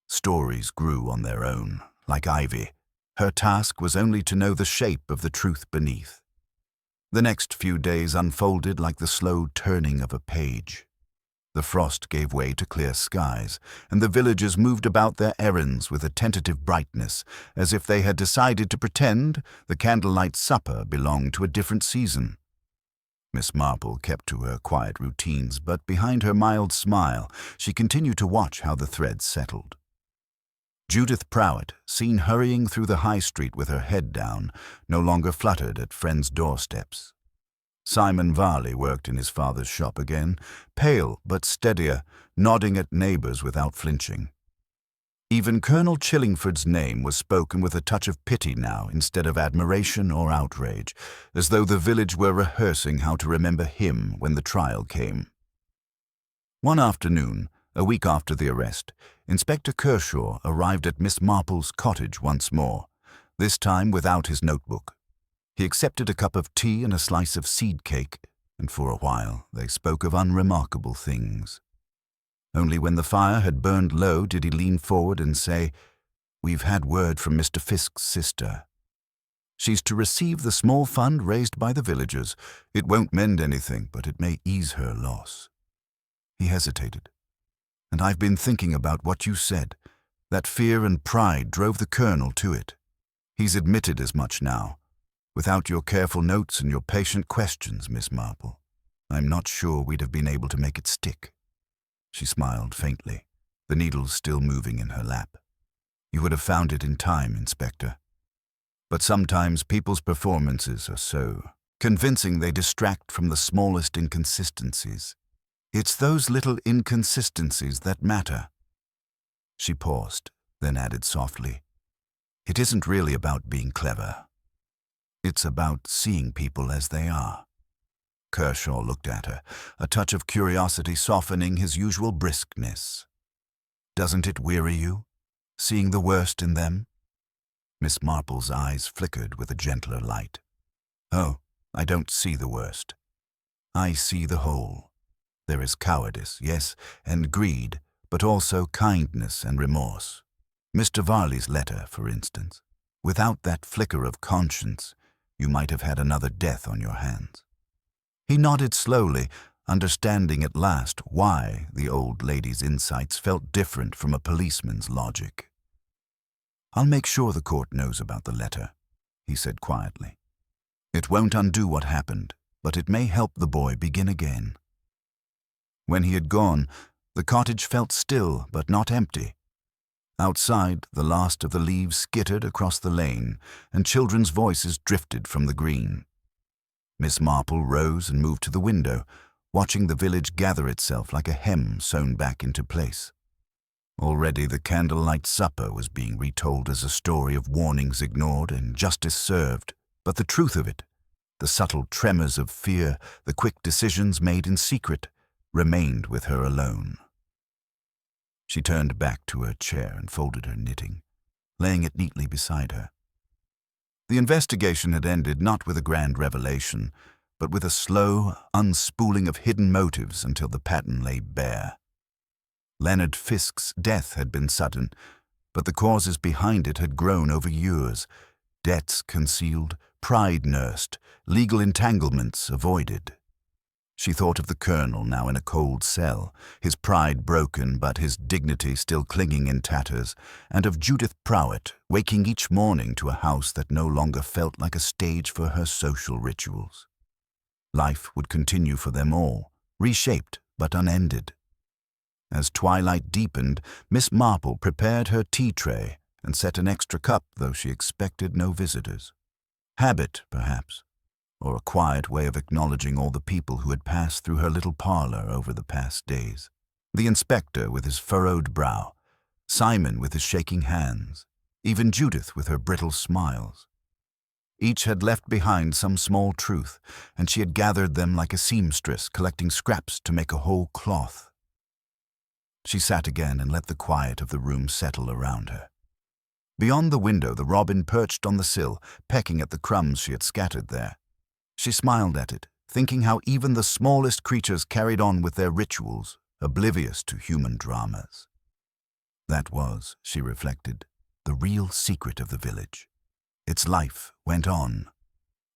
[SPEAKER 1] Stories grew on their own, like ivy. Her task was only to know the shape of the truth beneath. The next few days unfolded like the slow turning of a page. The frost gave way to clear skies, and the villagers moved about their errands with a tentative brightness, as if they had decided to pretend the candlelight supper belonged to a different season. Miss Marple kept to her quiet routines, but behind her mild smile, she continued to watch how the threads settled. Judith Prowett, seen hurrying through the high street with her head down, no longer fluttered at friends' doorsteps. Simon Varley worked in his father's shop again, pale but steadier, nodding at neighbors without flinching. Even Colonel Chillingford's name was spoken with a touch of pity now instead of admiration or outrage, as though the village were rehearsing how to remember him when the trial came. One afternoon, a week after the arrest, Inspector Kershaw arrived at Miss Marple's cottage once more, this time without his notebook. He accepted a cup of tea and a slice of seed cake, and for a while they spoke of unremarkable things. Only when the fire had burned low did he lean forward and say, "We've had word from Mr. Fisk's sister. She's to receive the small fund raised by the villagers. It won't mend anything, but it may ease her loss." He hesitated. "And I've been thinking about what you said. That fear and pride drove the colonel to it. He's admitted as much now. Without your careful notes and your patient questions, Miss Marple, I'm not sure we'd have been able to make it stick." She smiled faintly, the needles still moving in her lap. "You would have found it in time, Inspector. But sometimes people's performances are so convincing they distract from the smallest inconsistencies. It's those little inconsistencies that matter." She paused, then added softly, "It isn't really about being clever. It's about seeing people as they are." Kershaw looked at her, a touch of curiosity softening his usual briskness. "Doesn't it weary you, seeing the worst in them?" Miss Marple's eyes flickered with a gentler light. "Oh, I don't see the worst. I see the whole. There is cowardice, yes, and greed, but also kindness and remorse. Mr. Varley's letter, for instance. Without that flicker of conscience, you might have had another death on your hands." He nodded slowly, understanding at last why the old lady's insights felt different from a policeman's logic. "I'll make sure the court knows about the letter," he said quietly. It won't undo what happened, but it may help the boy begin again. When he had gone, the cottage felt still but not empty. Outside, the last of the leaves skittered across the lane, and children's voices drifted from the green. Miss Marple rose and moved to the window, watching the village gather itself like a hem sewn back into place. Already the Candlelight Supper was being retold as a story of warnings ignored and justice served, but the truth of it, the subtle tremors of fear, the quick decisions made in secret, remained with her alone. She turned back to her chair and folded her knitting, laying it neatly beside her. The investigation had ended not with a grand revelation, but with a slow unspooling of hidden motives until the pattern lay bare. Leonard Fisk's death had been sudden, but the causes behind it had grown over years. Debts concealed, pride nursed, legal entanglements avoided. She thought of the colonel now in a cold cell, his pride broken but his dignity still clinging in tatters, and of Judith Prowett waking each morning to a house that no longer felt like a stage for her social rituals. Life would continue for them all, reshaped but unended. As twilight deepened, Miss Marple prepared her tea tray and set an extra cup, though she expected no visitors. Habit, perhaps, or a quiet way of acknowledging all the people who had passed through her little parlor over the past days. The inspector with his furrowed brow, Simon with his shaking hands, even Judith with her brittle smiles. Each had left behind some small truth, and she had gathered them like a seamstress collecting scraps to make a whole cloth. She sat again and let the quiet of the room settle around her. Beyond the window, the robin perched on the sill, pecking at the crumbs she had scattered there. She smiled at it, thinking how even the smallest creatures carried on with their rituals, oblivious to human dramas. That was, she reflected, the real secret of the village. Its life went on.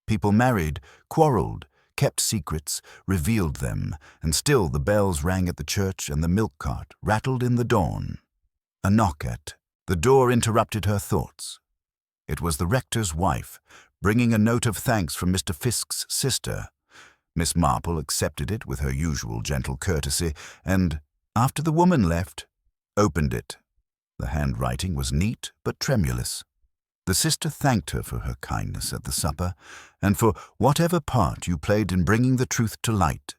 [SPEAKER 1] People married, quarreled, kept secrets, revealed them, and still the bells rang at the church and the milk cart rattled in the dawn. A knock at the door interrupted her thoughts. It was the rector's wife, bringing a note of thanks from Mr. Fisk's sister. Miss Marple accepted it with her usual gentle courtesy, and, after the woman left, opened it. The handwriting was neat but tremulous. The sister thanked her for her kindness at the supper, and for whatever part you played in bringing the truth to light,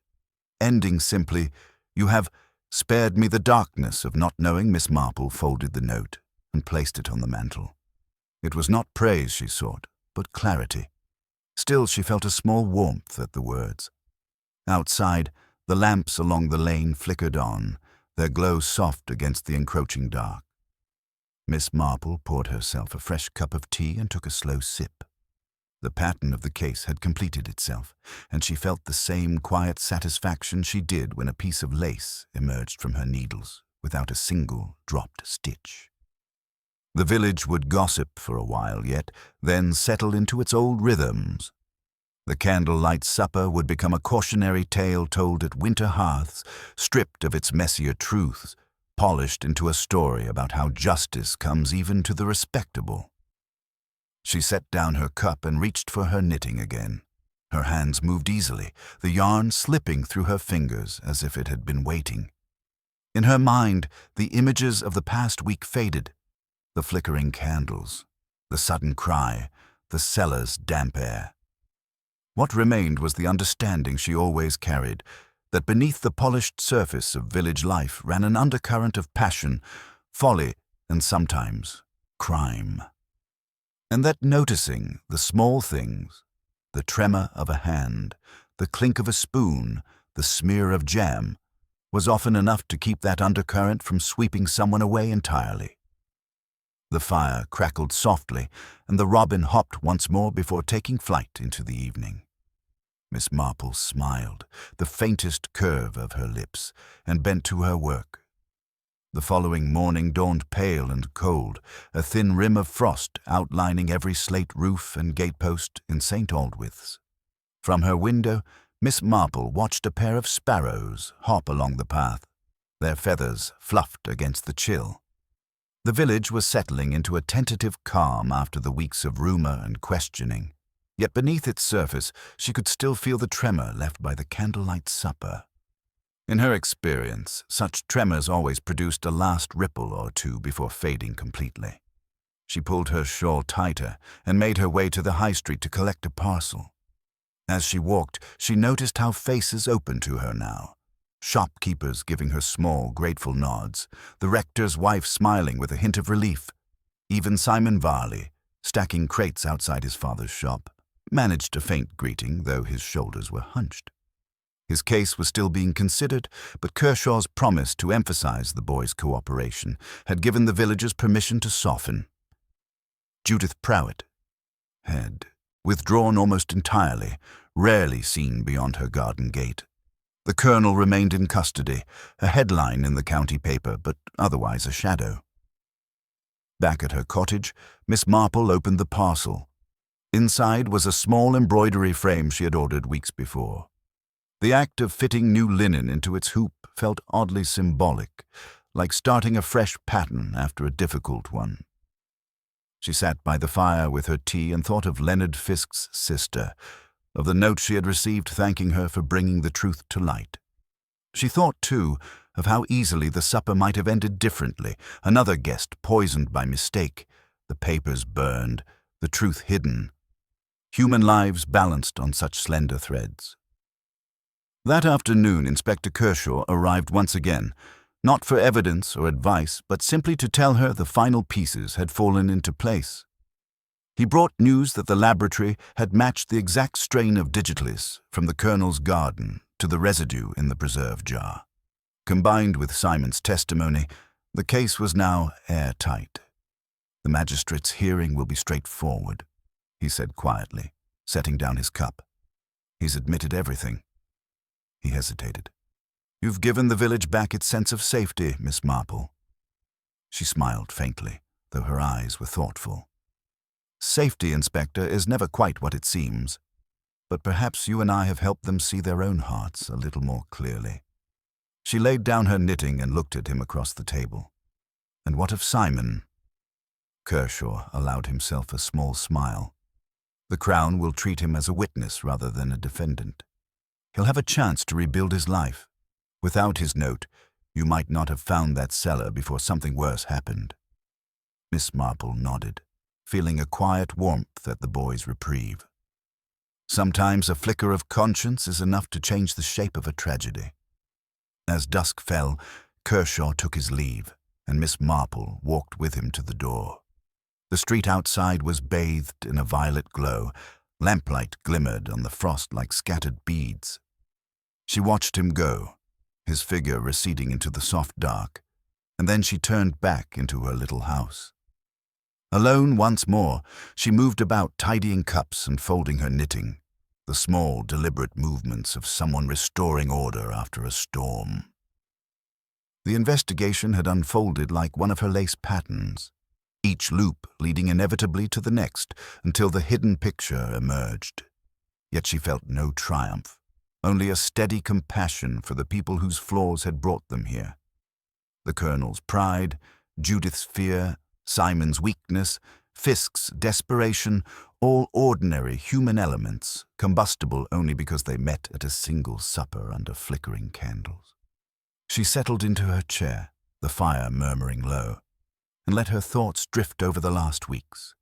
[SPEAKER 1] ending simply, "You have spared me the darkness of not knowing." Miss Marple folded the note and placed it on the mantel. It was not praise she sought, but clarity. Still, she felt a small warmth at the words. Outside, the lamps along the lane flickered on, their glow soft against the encroaching dark. Miss Marple poured herself a fresh cup of tea and took a slow sip. The pattern of the case had completed itself, and she felt the same quiet satisfaction she did when a piece of lace emerged from her needles without a single dropped stitch. The village would gossip for a while yet, then settle into its old rhythms. The Candlelight Supper would become a cautionary tale told at winter hearths, stripped of its messier truths, polished into a story about how justice comes even to the respectable. She set down her cup and reached for her knitting again. Her hands moved easily, the yarn slipping through her fingers as if it had been waiting. In her mind, the images of the past week faded. The flickering candles, the sudden cry, the cellar's damp air. What remained was the understanding she always carried, that beneath the polished surface of village life ran an undercurrent of passion, folly, and sometimes crime. And that noticing the small things, the tremor of a hand, the clink of a spoon, the smear of jam, was often enough to keep that undercurrent from sweeping someone away entirely. The fire crackled softly, and the robin hopped once more before taking flight into the evening. Miss Marple smiled, the faintest curve of her lips, and bent to her work. The following morning dawned pale and cold, a thin rim of frost outlining every slate roof and gatepost in St. Aldwith's. From her window, Miss Marple watched a pair of sparrows hop along the path, their feathers fluffed against the chill. The village was settling into a tentative calm after the weeks of rumor and questioning. Yet beneath its surface, she could still feel the tremor left by the candlelight supper. In her experience, such tremors always produced a last ripple or two before fading completely. She pulled her shawl tighter and made her way to the high street to collect a parcel. As she walked, she noticed how faces opened to her now. Shopkeepers giving her small, grateful nods, the rector's wife smiling with a hint of relief. Even Simon Varley, stacking crates outside his father's shop, managed a faint greeting, though his shoulders were hunched. His case was still being considered, but Kershaw's promise to emphasize the boy's cooperation had given the villagers permission to soften. Judith Prowett had withdrawn almost entirely, rarely seen beyond her garden gate. The colonel remained in custody, a headline in the county paper, but otherwise a shadow. Back at her cottage, Miss Marple opened the parcel. Inside was a small embroidery frame she had ordered weeks before. The act of fitting new linen into its hoop felt oddly symbolic, like starting a fresh pattern after a difficult one. She sat by the fire with her tea and thought of Leonard Fisk's sister, of the note she had received thanking her for bringing the truth to light. She thought, too, of how easily the supper might have ended differently, another guest poisoned by mistake, the papers burned, the truth hidden. Human lives balanced on such slender threads. That afternoon, Inspector Kershaw arrived once again, not for evidence or advice, but simply to tell her the final pieces had fallen into place. He brought news that the laboratory had matched the exact strain of digitalis from the colonel's garden to the residue in the preserve jar. Combined with Simon's testimony, the case was now airtight. "The magistrate's hearing will be straightforward," he said quietly, setting down his cup. "He's admitted everything." He hesitated. "You've given the village back its sense of safety, Miss Marple." She smiled faintly, though her eyes were thoughtful. "Safety, Inspector, is never quite what it seems. But perhaps you and I have helped them see their own hearts a little more clearly." She laid down her knitting and looked at him across the table. "And what of Simon?" Kershaw allowed himself a small smile. "The Crown will treat him as a witness rather than a defendant. He'll have a chance to rebuild his life. Without his note, you might not have found that cellar before something worse happened." Miss Marple nodded, feeling a quiet warmth at the boy's reprieve. Sometimes a flicker of conscience is enough to change the shape of a tragedy. As dusk fell, Kershaw took his leave, and Miss Marple walked with him to the door. The street outside was bathed in a violet glow. Lamplight glimmered on the frost like scattered beads. She watched him go, his figure receding into the soft dark, and then she turned back into her little house. Alone once more, she moved about tidying cups and folding her knitting, the small, deliberate movements of someone restoring order after a storm. The investigation had unfolded like one of her lace patterns, each loop leading inevitably to the next until the hidden picture emerged. Yet she felt no triumph, only a steady compassion for the people whose flaws had brought them here. The colonel's pride, Judith's fear, Simon's weakness, Fisk's desperation, all ordinary human elements, combustible only because they met at a single supper under flickering candles. She settled into her chair, the fire murmuring low, and let her thoughts drift over the last weeks.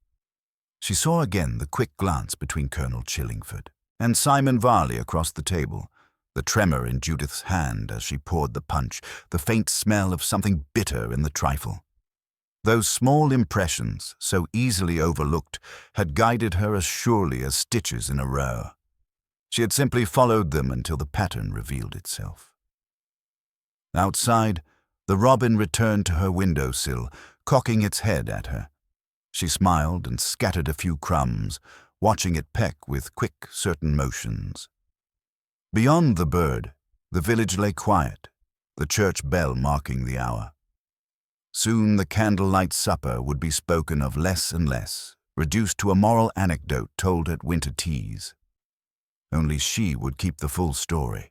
[SPEAKER 1] She saw again the quick glance between Colonel Chillingford and Simon Varley across the table, the tremor in Judith's hand as she poured the punch, the faint smell of something bitter in the trifle. Those small impressions, so easily overlooked, had guided her as surely as stitches in a row. She had simply followed them until the pattern revealed itself. Outside, the robin returned to her windowsill, cocking its head at her. She smiled and scattered a few crumbs, watching it peck with quick, certain motions. Beyond the bird, the village lay quiet, the church bell marking the hour. Soon the candlelight supper would be spoken of less and less, reduced to a moral anecdote told at winter teas. Only she would keep the full story,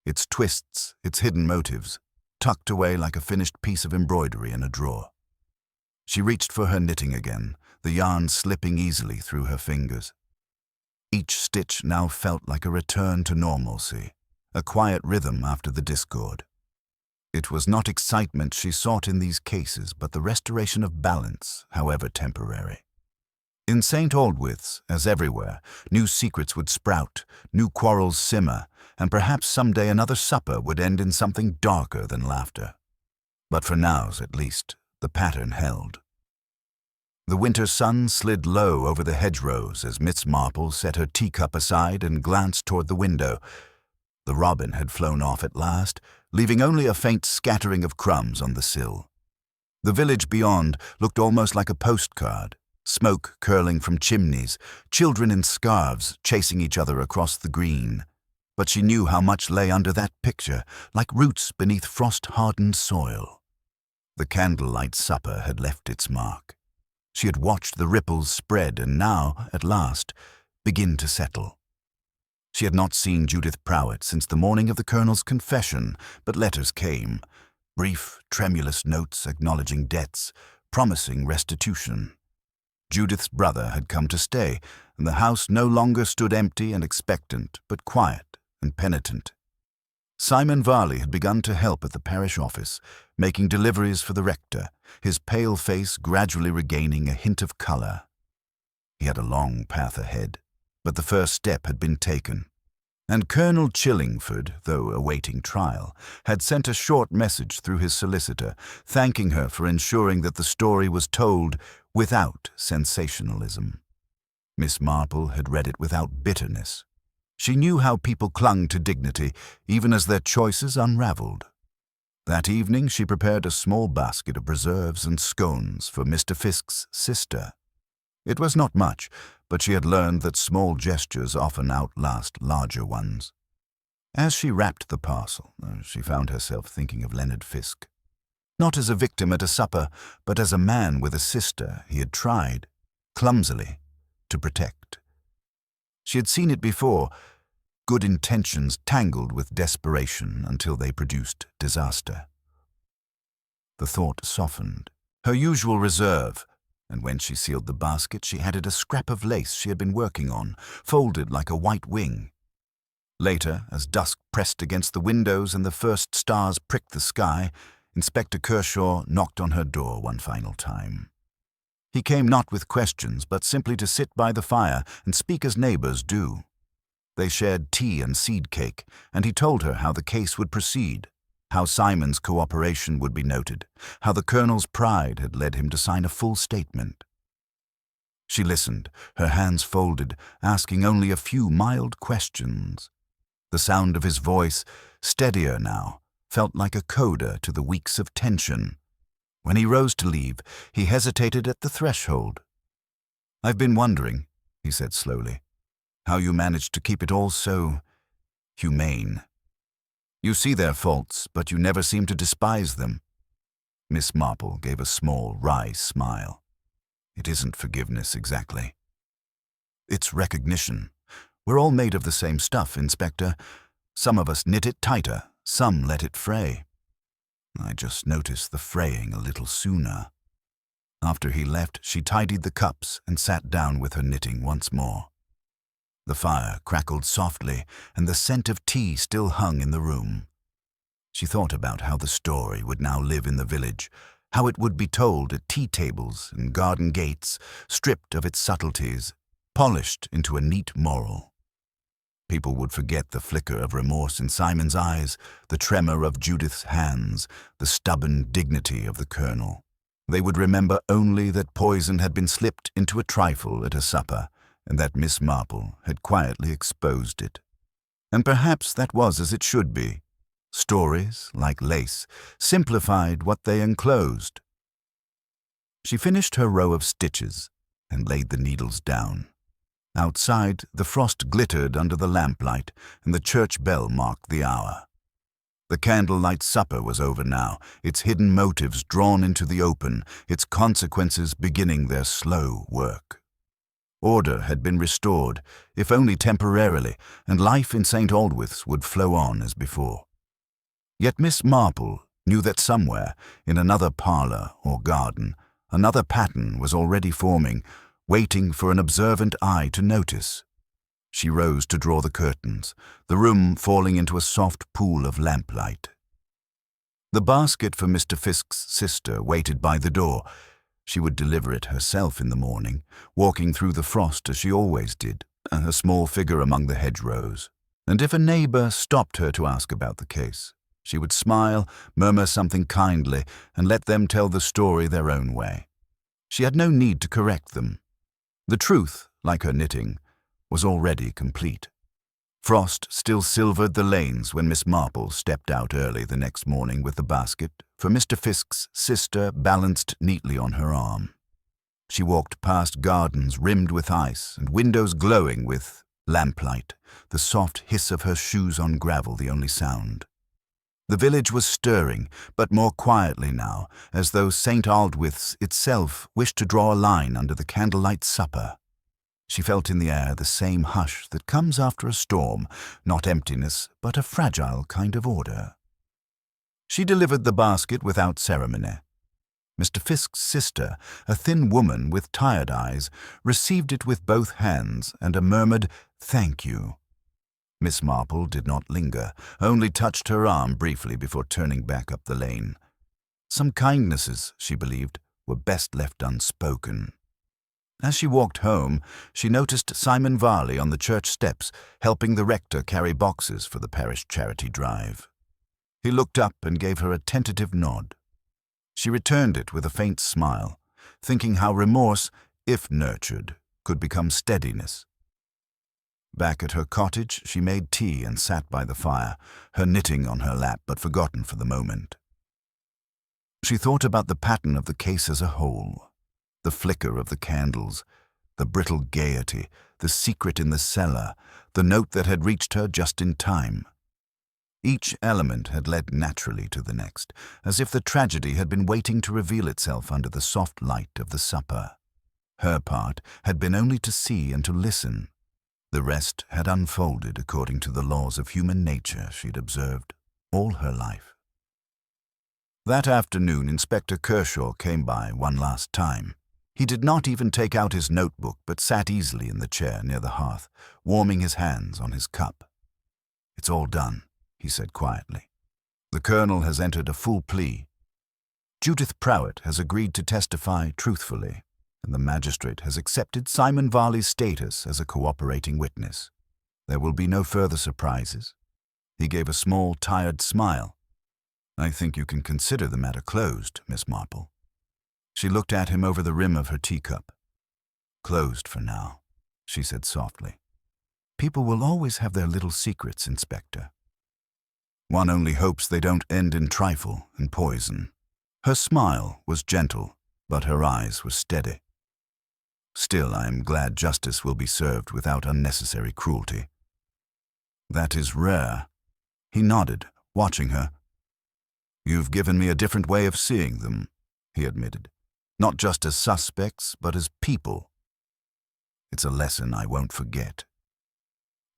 [SPEAKER 1] its twists, its hidden motives, tucked away like a finished piece of embroidery in a drawer. She reached for her knitting again, the yarn slipping easily through her fingers. Each stitch now felt like a return to normalcy, a quiet rhythm after the discord. It was not excitement she sought in these cases, but the restoration of balance, however temporary. In St. Aldwith's, as everywhere, new secrets would sprout, new quarrels simmer, and perhaps someday another supper would end in something darker than laughter. But for now, at least, the pattern held. The winter sun slid low over the hedgerows as Miss Marple set her teacup aside and glanced toward the window. The robin had flown off at last, leaving only a faint scattering of crumbs on the sill. The village beyond looked almost like a postcard, smoke curling from chimneys, children in scarves chasing each other across the green. But she knew how much lay under that picture, like roots beneath frost-hardened soil. The candlelight supper had left its mark. She had watched the ripples spread and now, at last, begin to settle. She had not seen Judith Prowett since the morning of the Colonel's confession, but letters came, brief, tremulous notes acknowledging debts, promising restitution. Judith's brother had come to stay, and the house no longer stood empty and expectant, but quiet and penitent. Simon Varley had begun to help at the parish office, making deliveries for the rector, his pale face gradually regaining a hint of colour. He had a long path ahead, but the first step had been taken, and Colonel Chillingford, though awaiting trial, had sent a short message through his solicitor, thanking her for ensuring that the story was told without sensationalism. Miss Marple had read it without bitterness. She knew how people clung to dignity, even as their choices unravelled. That evening she prepared a small basket of preserves and scones for Mr. Fisk's sister. It was not much, but she had learned that small gestures often outlast larger ones. As she wrapped the parcel, she found herself thinking of Leonard Fisk. Not as a victim at a supper, but as a man with a sister he had tried, clumsily, to protect. She had seen it before, good intentions tangled with desperation until they produced disaster. The thought softened her usual reserve, and when she sealed the basket she added a scrap of lace she had been working on, folded like a white wing. Later, as dusk pressed against the windows and the first stars pricked the sky, Inspector Kershaw knocked on her door one final time. He came not with questions, but simply to sit by the fire and speak as neighbors do. They shared tea and seed cake, and he told her how the case would proceed, how Simon's cooperation would be noted, how the Colonel's pride had led him to sign a full statement. She listened, her hands folded, asking only a few mild questions. The sound of his voice, steadier now, felt like a coda to the weeks of tension. When he rose to leave, he hesitated at the threshold. "I've been wondering," he said slowly, "how you managed to keep it all so humane. You see their faults, but you never seem to despise them." Miss Marple gave a small, wry smile. "It isn't forgiveness exactly. It's recognition. We're all made of the same stuff, Inspector. Some of us knit it tighter, some let it fray. I just noticed the fraying a little sooner." After he left, she tidied the cups and sat down with her knitting once more. The fire crackled softly, and the scent of tea still hung in the room. She thought about how the story would now live in the village, how it would be told at tea tables and garden gates, stripped of its subtleties, polished into a neat moral. People would forget the flicker of remorse in Simon's eyes, the tremor of Judith's hands, the stubborn dignity of the Colonel. They would remember only that poison had been slipped into a trifle at a supper, and that Miss Marple had quietly exposed it. And perhaps that was as it should be. Stories, like lace, simplified what they enclosed. She finished her row of stitches and laid the needles down. Outside, the frost glittered under the lamplight, and the church bell marked the hour. The candlelight supper was over now, its hidden motives drawn into the open, its consequences beginning their slow work. Order had been restored, if only temporarily, and life in St. Aldwith's would flow on as before. Yet Miss Marple knew that somewhere, in another parlour or garden, another pattern was already forming, waiting for an observant eye to notice. She rose to draw the curtains, the room falling into a soft pool of lamplight. The basket for Mr. Fisk's sister waited by the door. She would deliver it herself in the morning, walking through the frost as she always did, her small figure among the hedgerows. And if a neighbour stopped her to ask about the case, she would smile, murmur something kindly, and let them tell the story their own way. She had no need to correct them. The truth, like her knitting, was already complete. Frost still silvered the lanes when Miss Marple stepped out early the next morning with the basket, for Mr. Fisk's sister balanced neatly on her arm. She walked past gardens rimmed with ice and windows glowing with lamplight, the soft hiss of her shoes on gravel the only sound. The village was stirring, but more quietly now, as though St. Aldwyth's itself wished to draw a line under the Candlelight Supper. She felt in the air the same hush that comes after a storm, not emptiness, but a fragile kind of order. She delivered the basket without ceremony. Mr. Fisk's sister, a thin woman with tired eyes, received it with both hands and a murmured "Thank you." Miss Marple did not linger, only touched her arm briefly before turning back up the lane. Some kindnesses, she believed, were best left unspoken. As she walked home, she noticed Simon Varley on the church steps, helping the rector carry boxes for the parish charity drive. He looked up and gave her a tentative nod. She returned it with a faint smile, thinking how remorse, if nurtured, could become steadiness. Back at her cottage, she made tea and sat by the fire, her knitting on her lap but forgotten for the moment. She thought about the pattern of the case as a whole. The flicker of the candles, the brittle gaiety, the secret in the cellar, the note that had reached her just in time. Each element had led naturally to the next, as if the tragedy had been waiting to reveal itself under the soft light of the supper. Her part had been only to see and to listen. The rest had unfolded according to the laws of human nature she'd observed all her life. That afternoon, Inspector Kershaw came by one last time. He did not even take out his notebook, but sat easily in the chair near the hearth, warming his hands on his cup. "It's all done," he said quietly. "The colonel has entered a full plea. Judith Prowett has agreed to testify truthfully, and the magistrate has accepted Simon Varley's status as a cooperating witness. There will be no further surprises." He gave a small, tired smile. "I think you can consider the matter closed, Miss Marple." She looked at him over the rim of her teacup. "Closed for now," she said softly. "People will always have their little secrets, Inspector. One only hopes they don't end in trifle and poison." Her smile was gentle, but her eyes were steady. "Still, I am glad justice will be served without unnecessary cruelty." "That is rare." He nodded, watching her. "You've given me a different way of seeing them," he admitted. "Not just as suspects, but as people. It's a lesson I won't forget."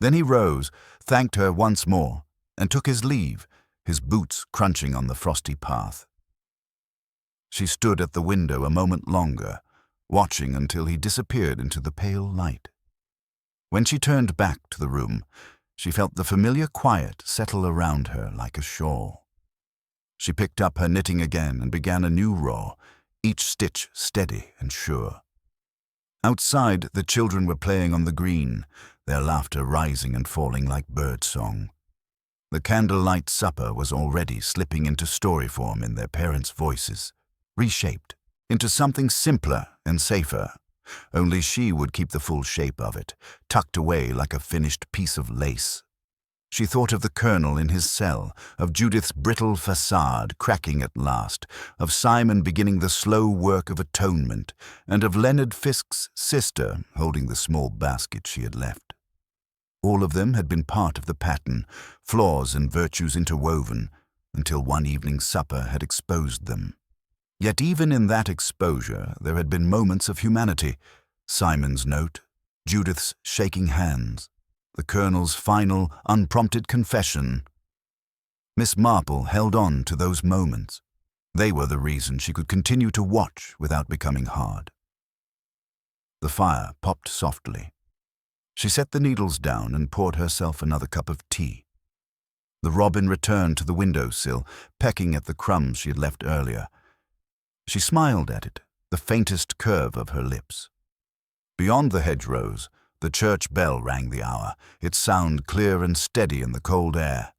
[SPEAKER 1] Then he rose, thanked her once more, and took his leave, his boots crunching on the frosty path. She stood at the window a moment longer, watching until he disappeared into the pale light. When she turned back to the room, she felt the familiar quiet settle around her like a shawl. She picked up her knitting again and began a new row, each stitch steady and sure. Outside, the children were playing on the green, their laughter rising and falling like bird-song. The Candlelight Supper was already slipping into story form in their parents' voices, reshaped into something simpler and safer. Only she would keep the full shape of it, tucked away like a finished piece of lace. She thought of the colonel in his cell, of Judith's brittle facade cracking at last, of Simon beginning the slow work of atonement, and of Leonard Fisk's sister holding the small basket she had left. All of them had been part of the pattern, flaws and virtues interwoven, until one evening supper had exposed them. Yet even in that exposure there had been moments of humanity: Simon's note, Judith's shaking hands, the colonel's final, unprompted confession. Miss Marple held on to those moments. They were the reason she could continue to watch without becoming hard. The fire popped softly. She set the needles down and poured herself another cup of tea. The robin returned to the window-sill, pecking at the crumbs she had left earlier. She smiled at it, the faintest curve of her lips. Beyond the hedgerows, the church bell rang the hour, its sound clear and steady in the cold air.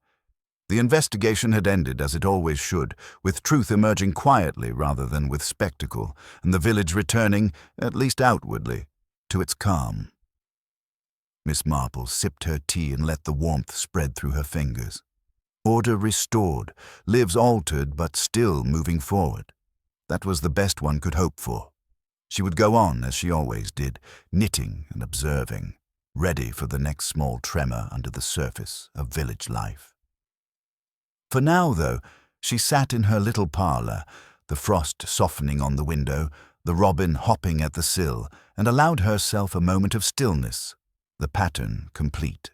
[SPEAKER 1] The investigation had ended as it always should, with truth emerging quietly rather than with spectacle, and the village returning, at least outwardly, to its calm. Miss Marple sipped her tea and let the warmth spread through her fingers. Order restored, lives altered but still moving forward. That was the best one could hope for. She would go on as she always did, knitting and observing, ready for the next small tremor under the surface of village life. For now, though, she sat in her little parlour, the frost softening on the window, the robin hopping at the sill, and allowed herself a moment of stillness, the pattern complete.